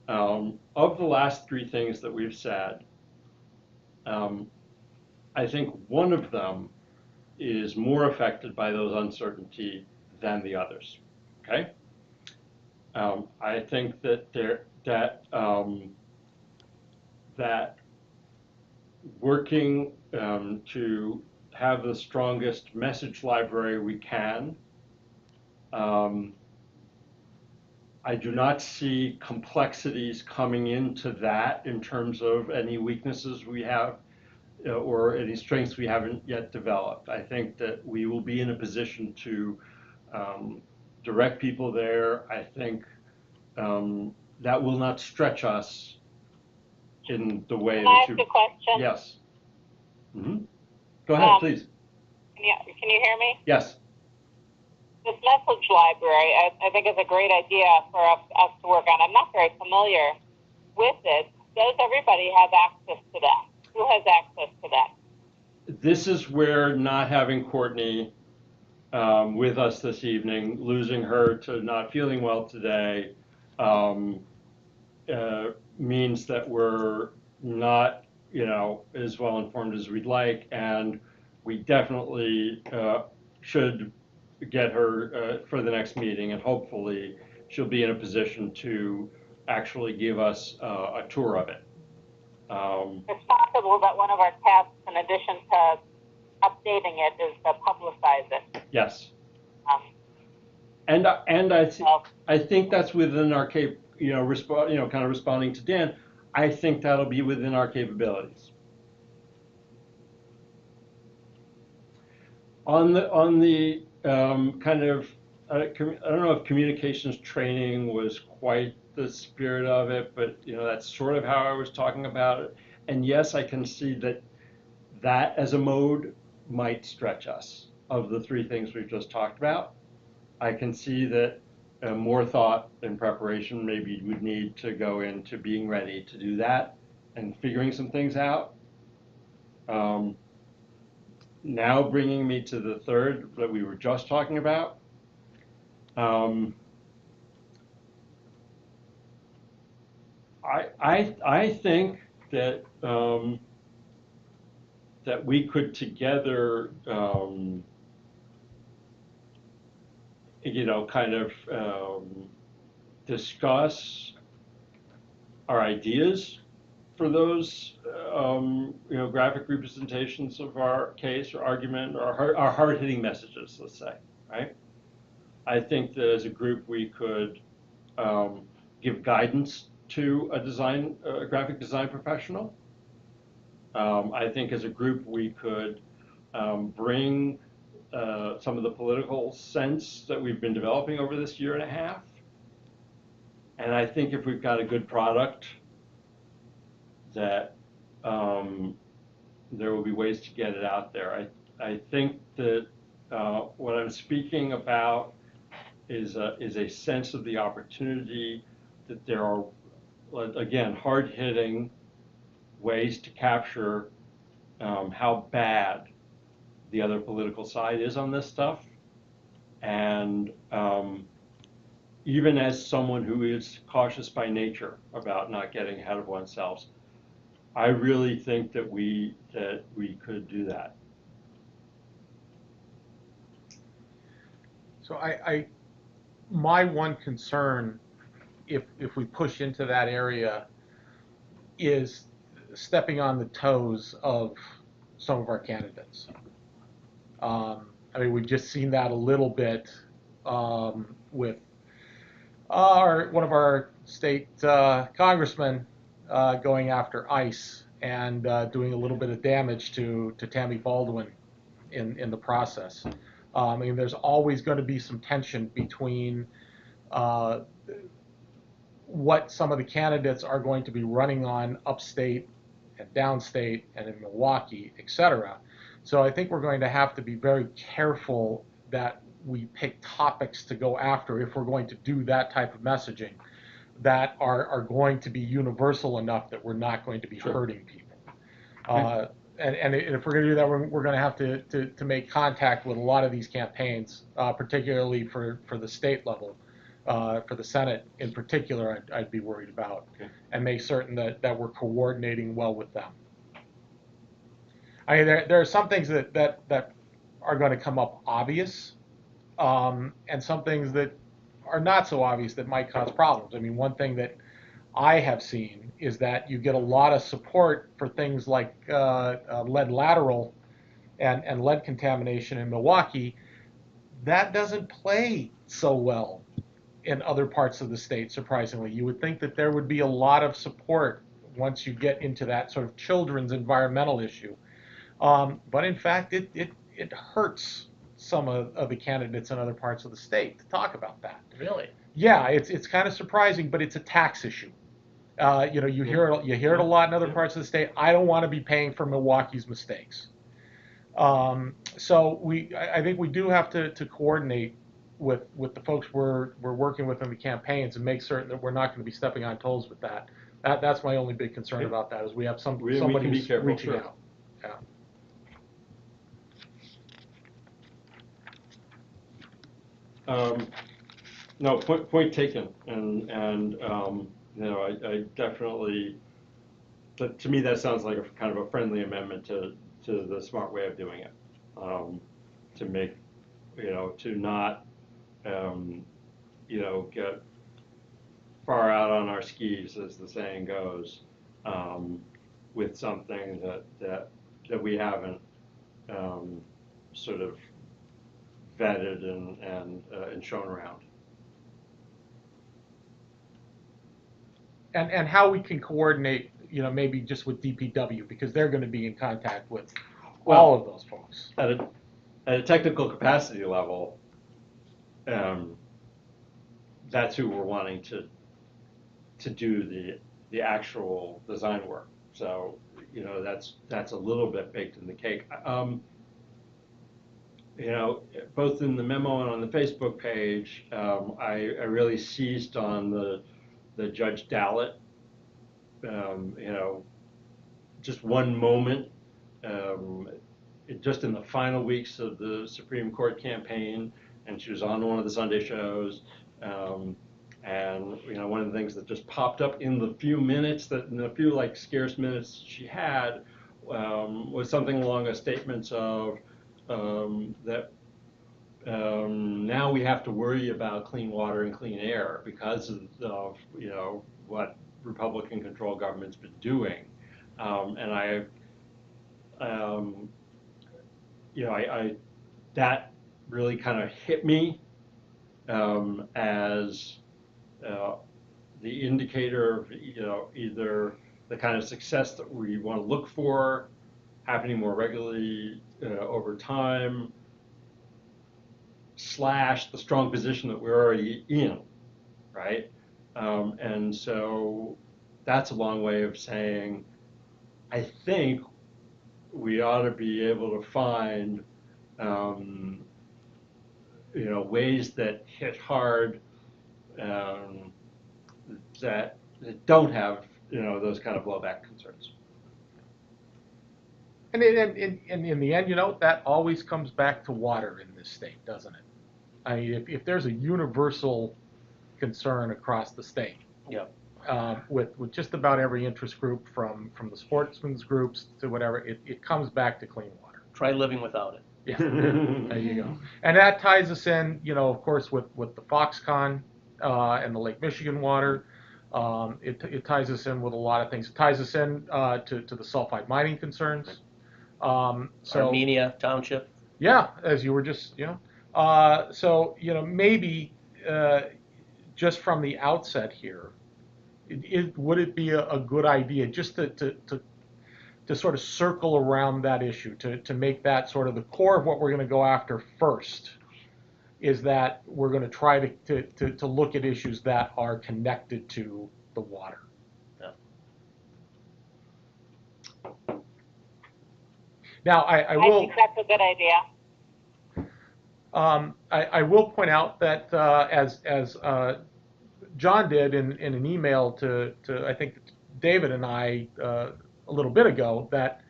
Speaker 2: Of the last three things that we've said, I think one of them is more affected by those uncertainty than the others. Okay? I think that that working to have the strongest message library we can. I do not see complexities coming into that in terms of any weaknesses we have or any strengths we haven't yet developed. I think that we will be in a position to direct people there. I think that will not stretch us in the way
Speaker 3: Can I
Speaker 2: that
Speaker 3: ask
Speaker 2: you.
Speaker 3: a question?
Speaker 2: Yes. Go ahead, please.
Speaker 3: Can you hear me?
Speaker 2: Yes.
Speaker 3: This message library, I think, is a great idea for us to work on. I'm not very familiar with it. Does everybody have access to that? Who has access to that?
Speaker 2: This is where not having Courtney with us this evening, losing her to not feeling well today, means that we're not, as well informed as we'd like, and we definitely should get her for the next meeting, and hopefully she'll be in a position to actually give us a tour of it.
Speaker 3: It's possible that one of our tasks, in addition to updating it, is to publicize it.
Speaker 2: Yes. And I think that's within our kind of responding to Dan. I think that'll be within our capabilities. On the kind of I don't know if communications training was quite the spirit of it, but that's sort of how I was talking about it. And yes, I can see that as a mode might stretch us of the three things we've just talked about. I can see that more thought and preparation maybe would need to go into being ready to do that and figuring some things out. Now bringing me to the third that we were just talking about. I think that that we could together kind of discuss our ideas for those, graphic representations of our case or argument, or our hard-hitting messages, let's say, right? I think that as a group we could give guidance to a graphic design professional. I think as a group we could bring some of the political sense that we've been developing over this year and a half. And I think if we've got a good product, that there will be ways to get it out there. I think that what I'm speaking about is a sense of the opportunity that there are, again, hard-hitting ways to capture how bad the other political side is on this stuff, and even as someone who is cautious by nature about not getting ahead of oneself, I really think that we could do that.
Speaker 5: So my one concern, if we push into that area, is stepping on the toes of some of our candidates. I mean, we've just seen that a little bit with one of our state congressmen going after ICE and doing a little bit of damage to Tammy Baldwin in the process. I mean, there's always going to be some tension between what some of the candidates are going to be running on upstate and downstate and in Milwaukee, et cetera. So I think we're going to have to be very careful that we pick topics to go after if we're going to do that type of messaging that are going to be universal enough that we're not going to be hurting people. And if we're going to do that, we're going to have to make contact with a lot of these campaigns, particularly for the state level. For the Senate in particular, I'd be worried about, and make certain that we're coordinating well with them. I mean, there are some things that are going to come up obvious, and some things that are not so obvious that might cause problems. I mean, one thing that I have seen is that you get a lot of support for things like lead lateral and lead contamination in Milwaukee. That doesn't play so well in other parts of the state, surprisingly. You would think that there would be a lot of support once you get into that sort of children's environmental issue. But in fact, it hurts some of the candidates in other parts of the state to talk about that.
Speaker 1: Really?
Speaker 5: Yeah, it's kind of surprising, but it's a tax issue. You hear it a lot in other parts of the state. I don't want to be paying for Milwaukee's mistakes. So I think we do have to coordinate with the folks we're working with in the campaigns and make certain that we're not going to be stepping on toes with that. That's my only big concern about that, is we have somebody who's reaching out. Yeah.
Speaker 2: No, point taken, and I definitely, to me that sounds like a kind of a friendly amendment to the smart way of doing it, to make, to not, get far out on our skis, as the saying goes, with something that we haven't sort of vetted and shown around.
Speaker 5: And how we can coordinate, maybe just with DPW, because they're going to be in contact with all of those folks.
Speaker 2: At a technical capacity level, that's who we're wanting to do the actual design work. So, that's a little bit baked in the cake. Both in the memo and on the Facebook page, I really seized on the Judge Dallett, just one moment, just in the final weeks of the Supreme Court campaign, and she was on one of the Sunday shows, and one of the things that just popped up in the few scarce minutes she had, was something along the statements of that now we have to worry about clean water and clean air because of what Republican-controlled government's been doing, and I that really kind of hit me as the indicator of either the kind of success that we want to look for happening more regularly over time, / the strong position that we're already in, right? And so that's a long way of saying, I think we ought to be able to find ways that hit hard, that don't have those kind of blowback concerns.
Speaker 5: And in the end, that always comes back to water in this state, doesn't it? I mean, if there's a universal concern across the state.
Speaker 1: Yeah.
Speaker 5: With just about every interest group, from the sportsmen's groups to whatever, it comes back to clean water.
Speaker 1: Try living without it.
Speaker 5: Yeah, there you go. And that ties us in, of course, with the Foxconn and the Lake Michigan water. It ties us in with a lot of things. It ties us in to the sulfide mining concerns. So
Speaker 1: Armenia Township.
Speaker 5: yeah, as you were just, so maybe just from the outset here, would it be a good idea just to sort of circle around that issue, to make that sort of the core of what we're going to go after first, is that we're going to try to look at issues that are connected to the water.
Speaker 1: Yeah.
Speaker 5: Now, I will.
Speaker 3: I think that's a good idea.
Speaker 5: I will point out that as John did in an email to I think David and I a little bit ago, that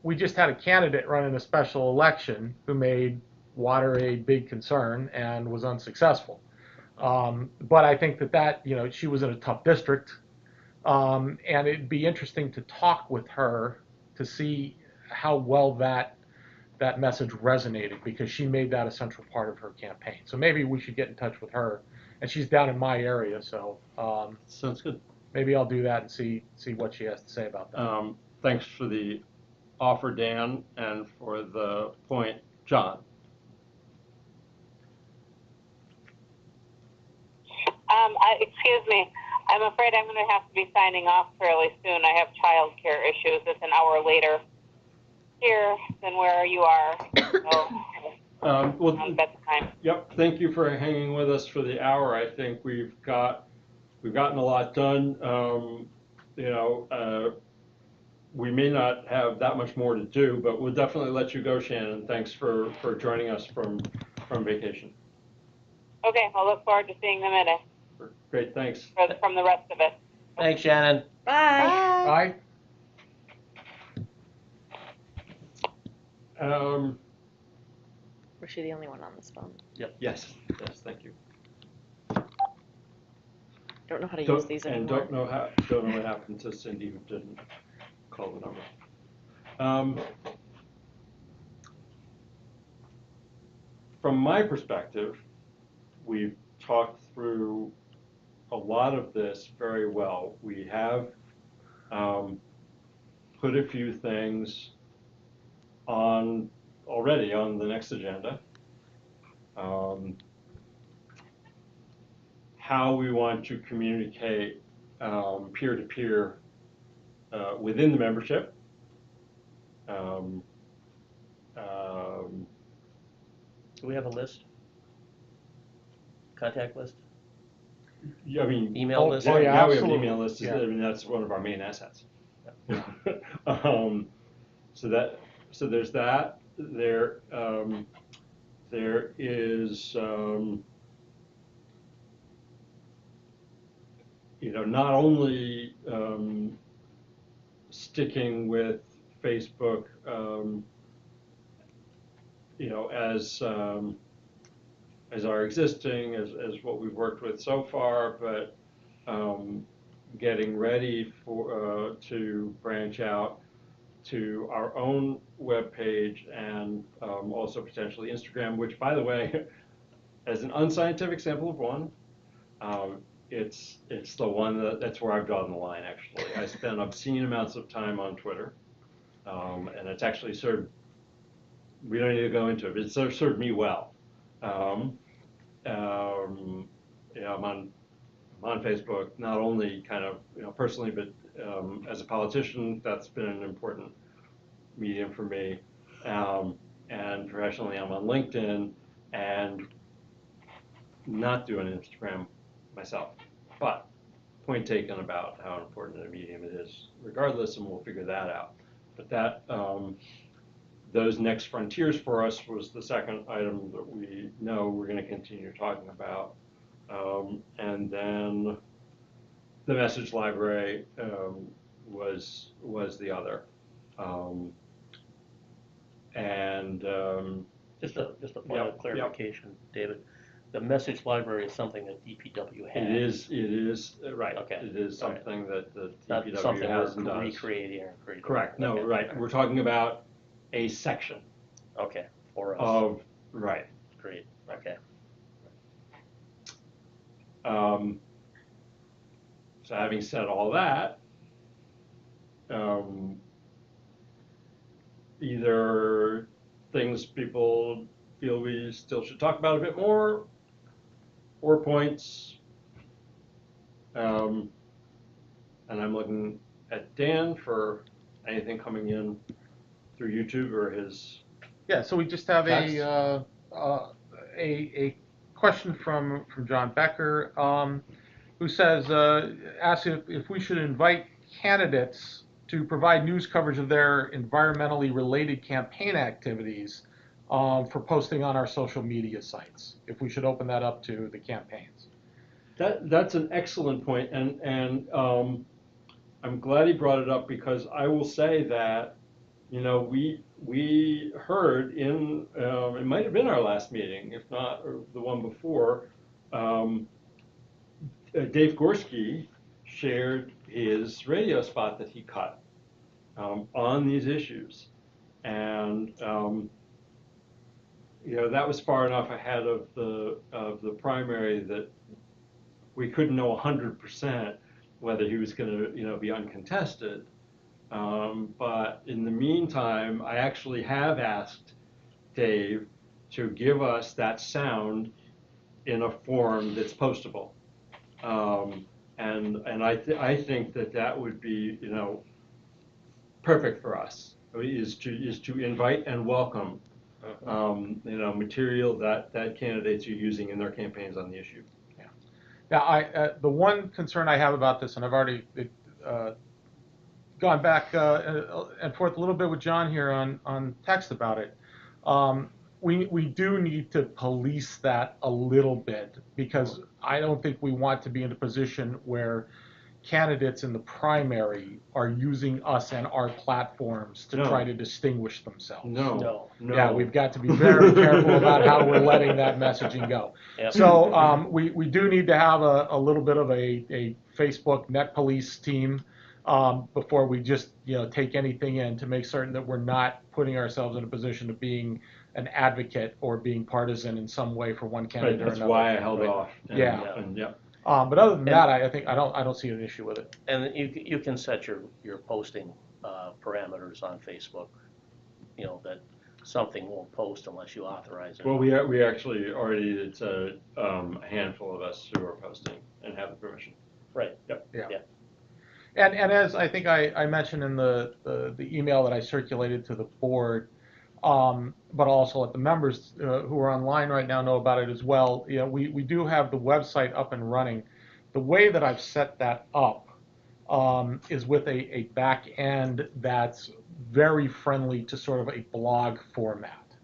Speaker 5: we just had a candidate running a special election who made water a big concern and was unsuccessful. But I think that she was in a tough district, and it'd be interesting to talk with her to see how well that message resonated, because she made that a central part of her campaign. So maybe we should get in touch with her, and she's down in my area, so
Speaker 2: Sounds good.
Speaker 5: maybe I'll do that and see what she has to say about that.
Speaker 2: Thanks for the offer, Dan, and for the point, John.
Speaker 3: Excuse me. I'm afraid I'm going to have to be signing off fairly soon. I have childcare issues. It's an hour later here than where you are. So,
Speaker 2: Well,
Speaker 3: bedtime.
Speaker 2: yep. Thank you for hanging with us for the hour. I think we've gotten a lot done. We may not have that much more to do, but we'll definitely let you go, Shannon. Thanks for joining us from vacation.
Speaker 3: Okay, I'll look forward to seeing the minutes
Speaker 2: Great, thanks.
Speaker 3: from the rest of it.
Speaker 1: Thanks, Shannon.
Speaker 6: Bye.
Speaker 5: Bye.
Speaker 6: Was she the only one on this phone?
Speaker 2: Yes, thank you.
Speaker 6: Don't know how to use these
Speaker 2: And
Speaker 6: anymore.
Speaker 2: don't know what happened to Cindy, who didn't call the number. From my perspective, we've talked through a lot of this very well. We have put a few things already on the next agenda. How we want to communicate peer-to-peer within the membership.
Speaker 1: Do we have a list? Contact list?
Speaker 2: Yeah, I mean,
Speaker 1: Email list?
Speaker 5: yeah,
Speaker 2: we have an
Speaker 5: absolutely.
Speaker 2: email list.
Speaker 5: Yeah.
Speaker 2: I mean, that's one of our main assets.
Speaker 1: Yeah.
Speaker 2: So there's that. There is not only sticking with Facebook as our existing, as what we've worked with so far, but getting ready to branch out to our own webpage and also potentially Instagram, which, by the way, as an unscientific sample of one, it's the one that's where I've drawn the line, actually. I spend obscene amounts of time on Twitter, and it's actually served, we don't need to go into it, but it's served me well. I'm on Facebook, not only kind of personally, but as a politician, that's been an important medium for me. And professionally, I'm on LinkedIn and not doing Instagram myself. But point taken about how important a medium it is, regardless, and we'll figure that out. But that those next frontiers for us was the second item that we know we're going to continue talking about. And then the message library was the other.
Speaker 1: Just a final clarification, David. the message library is something that DPW has.
Speaker 2: It is, right.
Speaker 1: Okay.
Speaker 2: It is
Speaker 1: All right.
Speaker 2: something that the
Speaker 1: Not
Speaker 2: DPW
Speaker 1: something
Speaker 2: has and
Speaker 1: we're
Speaker 2: does.
Speaker 1: recreating or creating.
Speaker 2: Correct, no,
Speaker 1: Okay.
Speaker 2: right. We're talking about a section
Speaker 1: Okay, for us.
Speaker 2: of, right.
Speaker 1: Great, okay.
Speaker 2: So having said all that, either things people feel we still should talk about a bit more, or points. And I'm looking at Dan for anything coming in through YouTube or his.
Speaker 5: Yeah, so we just have
Speaker 2: Text.
Speaker 5: a question from John Becker, who says, asks if we should invite candidates to provide news coverage of their environmentally related campaign activities for posting on our social media sites, if we should open that up to the campaigns.
Speaker 2: That's an excellent point, and I'm glad he brought it up, because I will say that, you know, we heard in it might have been our last meeting, if not or the one before, Dave Gorski shared his radio spot that he cut on these issues, and you know, that was far enough ahead of the primary that we couldn't know 100% whether he was going to, you know, be uncontested. But in the meantime, I actually have asked Dave to give us that sound in a form that's postable. And I think that would be, you know, perfect for us, is to invite and welcome, you know, material that candidates are using in their campaigns on the issue.
Speaker 5: Now, the one concern I have about this, and I've already gone back and forth a little bit with John here on text about it, we do need to police that a little bit, because I don't think we want to be in a position where candidates in the primary are using us and our platforms to try to distinguish themselves.
Speaker 1: No.
Speaker 5: Yeah, we've got to be very careful about how we're letting that messaging go.
Speaker 1: Yep.
Speaker 5: So we do need to have a little bit of a Facebook net police team before we just, you know, take anything in, to make certain that we're not putting ourselves in a position of being an advocate or being partisan in some way for one candidate or
Speaker 2: That's
Speaker 5: another.
Speaker 2: why I held off.
Speaker 5: Yeah.
Speaker 2: Yep.
Speaker 5: But other than that, I think I don't see an issue with it.
Speaker 1: And you can set your posting parameters on Facebook, you know, that something won't post unless you authorize it.
Speaker 2: Well, we actually already, it's a handful of us who are posting and have the permission.
Speaker 1: Right.
Speaker 2: Yep.
Speaker 5: Yeah.
Speaker 1: Yeah.
Speaker 5: And as I think I mentioned in the email that I circulated to the board, but also let the members who are online right now know about it as well. You know, we do have the website up and running. The way that I've set that up is with a back end that's very friendly to sort of a blog format.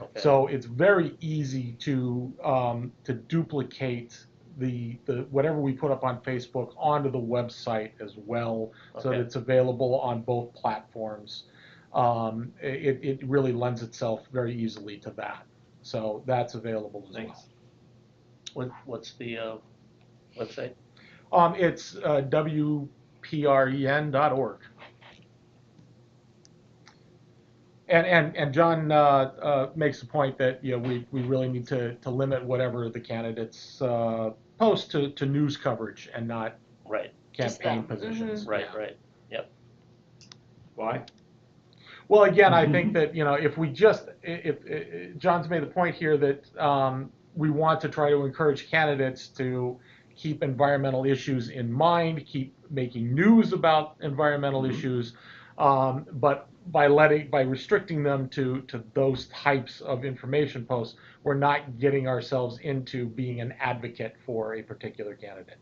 Speaker 1: Okay.
Speaker 5: So it's very easy to duplicate the whatever we put up on Facebook onto the website as well, so that it's available on both platforms. It really lends itself very easily to that. So that's available as well.
Speaker 1: What's the website?
Speaker 5: It's WPREN.org. And John makes the point that, you know, we really need to limit whatever the candidates post to news coverage and not campaign positions.
Speaker 1: Right, right. Yep.
Speaker 2: Why?
Speaker 5: Well, again, I think that, you know, if John's made the point here that we want to try to encourage candidates to keep environmental issues in mind, keep making news about environmental issues, but by restricting them to those types of information posts, we're not getting ourselves into being an advocate for a particular candidate.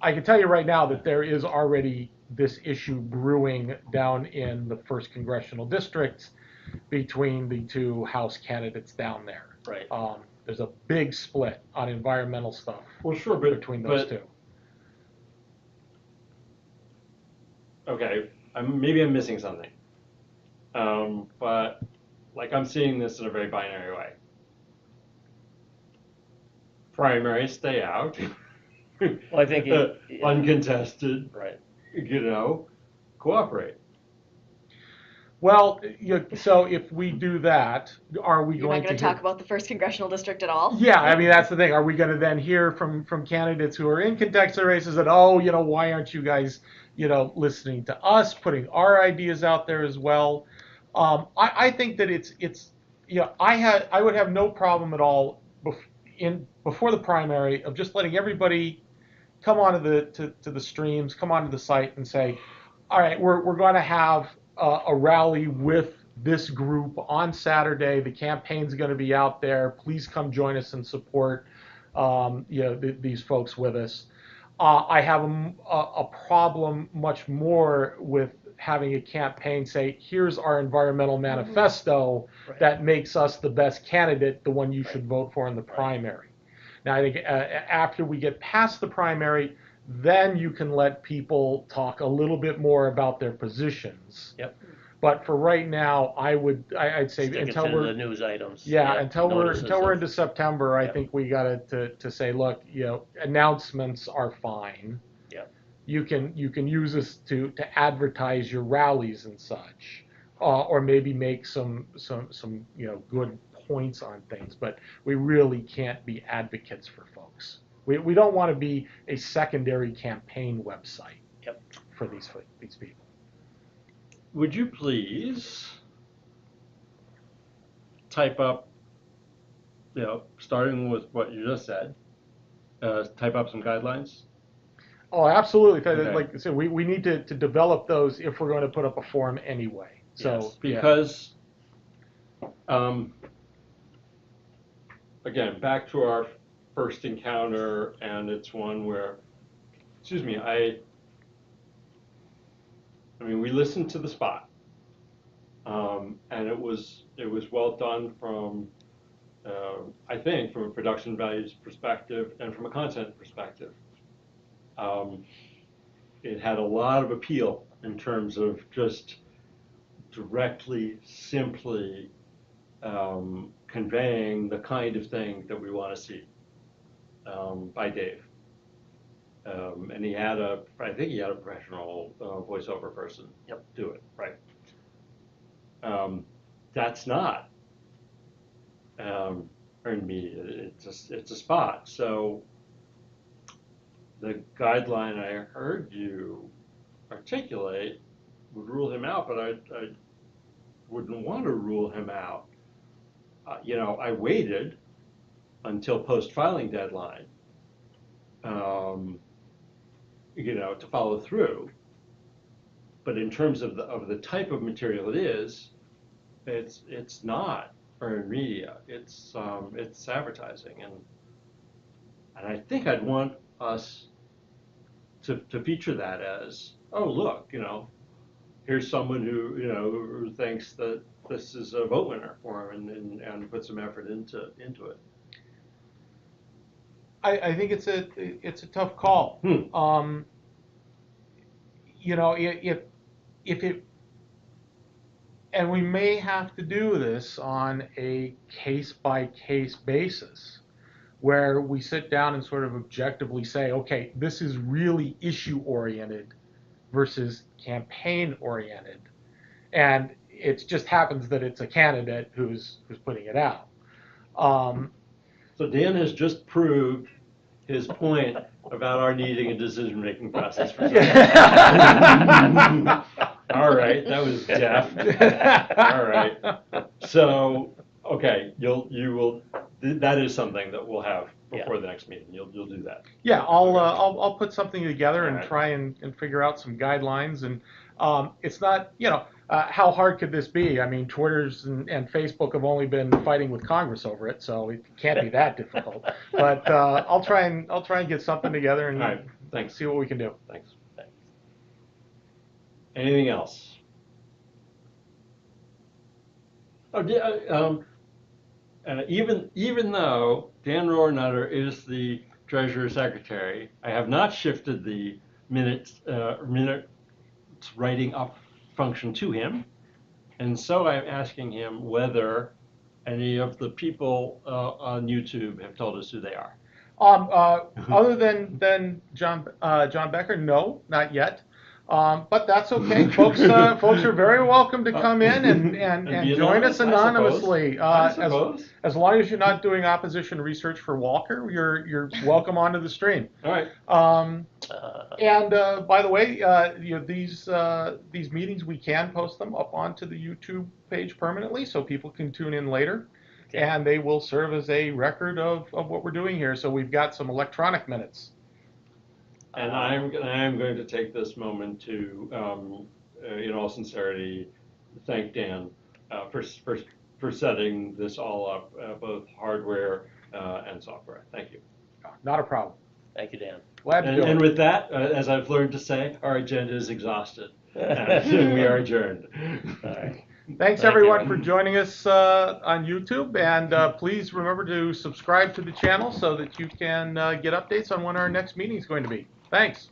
Speaker 5: I can tell you right now that there is already this issue brewing down in the 1st Congressional District between the two House candidates down there.
Speaker 1: Right.
Speaker 5: There's a big split on environmental stuff.
Speaker 2: Well, sure,
Speaker 5: between those two.
Speaker 2: Okay, maybe I'm missing something. But like, I'm seeing this in a very binary way. primary, stay out.
Speaker 1: Well, I think
Speaker 2: Uncontested,
Speaker 1: right.
Speaker 2: Cooperate.
Speaker 5: Well, so if we do that, are we
Speaker 6: You're
Speaker 5: going
Speaker 6: not going
Speaker 5: to
Speaker 6: to talk about the first congressional district at all?
Speaker 5: Yeah, I mean, that's the thing. Are we going to then hear from candidates who are in contested races that, oh, why aren't you guys, listening to us, putting our ideas out there as well? I think that it's I would have no problem at all before the primary of just letting everybody come onto to the streams, come onto the site and say, all right, we're going to have a rally with this group on Saturday. The campaign's going to be out there. Please come join us and support these folks with us. I have a problem much more with having a campaign say, here's our environmental manifesto that makes us the best candidate, the one you should vote for in the primary. Now, I think after we get past the primary, then you can let people talk a little bit more about their positions.
Speaker 1: Yep.
Speaker 5: But for right now, I'd say
Speaker 1: Stick
Speaker 5: until
Speaker 1: it to
Speaker 5: we're
Speaker 1: the news items.
Speaker 5: yeah,
Speaker 1: Yep.
Speaker 5: until we're into September, I
Speaker 1: Yep.
Speaker 5: think we got to say, look, announcements are fine.
Speaker 1: Yep.
Speaker 5: You can use this to advertise your rallies and such, or maybe make some good points on things. But we really can't be advocates for folks. We don't want to be a secondary campaign website.
Speaker 1: Yep.
Speaker 5: For these people.
Speaker 2: Would you please type up, starting with what you just said, type up some guidelines?
Speaker 5: Oh, absolutely.
Speaker 2: Okay.
Speaker 5: Like I said, we need to develop those if we're going to put up a form anyway. So
Speaker 2: Yes, because, again, back to our first encounter, and it's one where, I mean, we listened to the spot, and it was well done from, I think, from a production values perspective and from a content perspective. It had a lot of appeal in terms of just directly, simply conveying the kind of thing that we want to see by Dave. And I think he had a professional voiceover person do it.
Speaker 1: Right.
Speaker 2: That's not earned media. It's a spot. So the guideline I heard you articulate would rule him out, but I wouldn't want to rule him out. I waited until post-filing deadline, to follow through. But in terms of the type of material it is, it's not earned media. It's advertising, and I think I'd want us to feature that as, oh, look, here's someone who thinks that this is a vote winner for him and put some effort into it.
Speaker 5: I think it's a tough call. If it, and we may have to do this on a case-by-case basis, where we sit down and sort of objectively say, okay, this is really issue-oriented versus campaign-oriented, and it just happens that it's a candidate who's putting it out.
Speaker 2: So Dan has just proved his point about our needing a decision-making process for All right, that was Jeff. All right. So, okay, you will. That is something that we'll have before the next meeting. You'll do that.
Speaker 5: Yeah, I'll put something together and
Speaker 2: All right.
Speaker 5: try and figure out some guidelines. And it's not, how hard could this be? I mean, Twitter's and Facebook have only been fighting with Congress over it, so it can't be that difficult. But I'll try and get something together and
Speaker 2: All right, thanks.
Speaker 5: see what we can do.
Speaker 2: Thanks. Anything else? Oh, even though Dan Rohrnutter is the Treasurer Secretary, I have not shifted the minutes writing up function to him, and so I'm asking him whether any of the people on YouTube have told us who they are.
Speaker 5: Other than John Becker, no, not yet. But that's okay. Folks are very welcome to come in and
Speaker 2: be
Speaker 5: join us
Speaker 2: anonymous,
Speaker 5: anonymously.
Speaker 2: I suppose.
Speaker 5: As long as you're not doing opposition research for Walker, you're welcome onto the stream.
Speaker 2: All right.
Speaker 5: And by the way, these meetings, we can post them up onto the YouTube page permanently, so people can tune in later, and they will serve as a record of what we're doing here. So we've got some electronic minutes.
Speaker 2: And I am going to take this moment to, in all sincerity, thank Dan for setting this all up, both hardware and software. Thank you.
Speaker 5: Not a problem.
Speaker 1: Thank you, Dan.
Speaker 5: Glad to do
Speaker 2: And
Speaker 5: it.
Speaker 2: with that, as I've learned to say, our agenda is exhausted, and we are adjourned.
Speaker 1: All right.
Speaker 5: Thanks
Speaker 1: Thank
Speaker 5: everyone
Speaker 1: you.
Speaker 5: for joining us on YouTube, and please remember to subscribe to the channel so that you can get updates on when our next meeting is going to be. Thanks.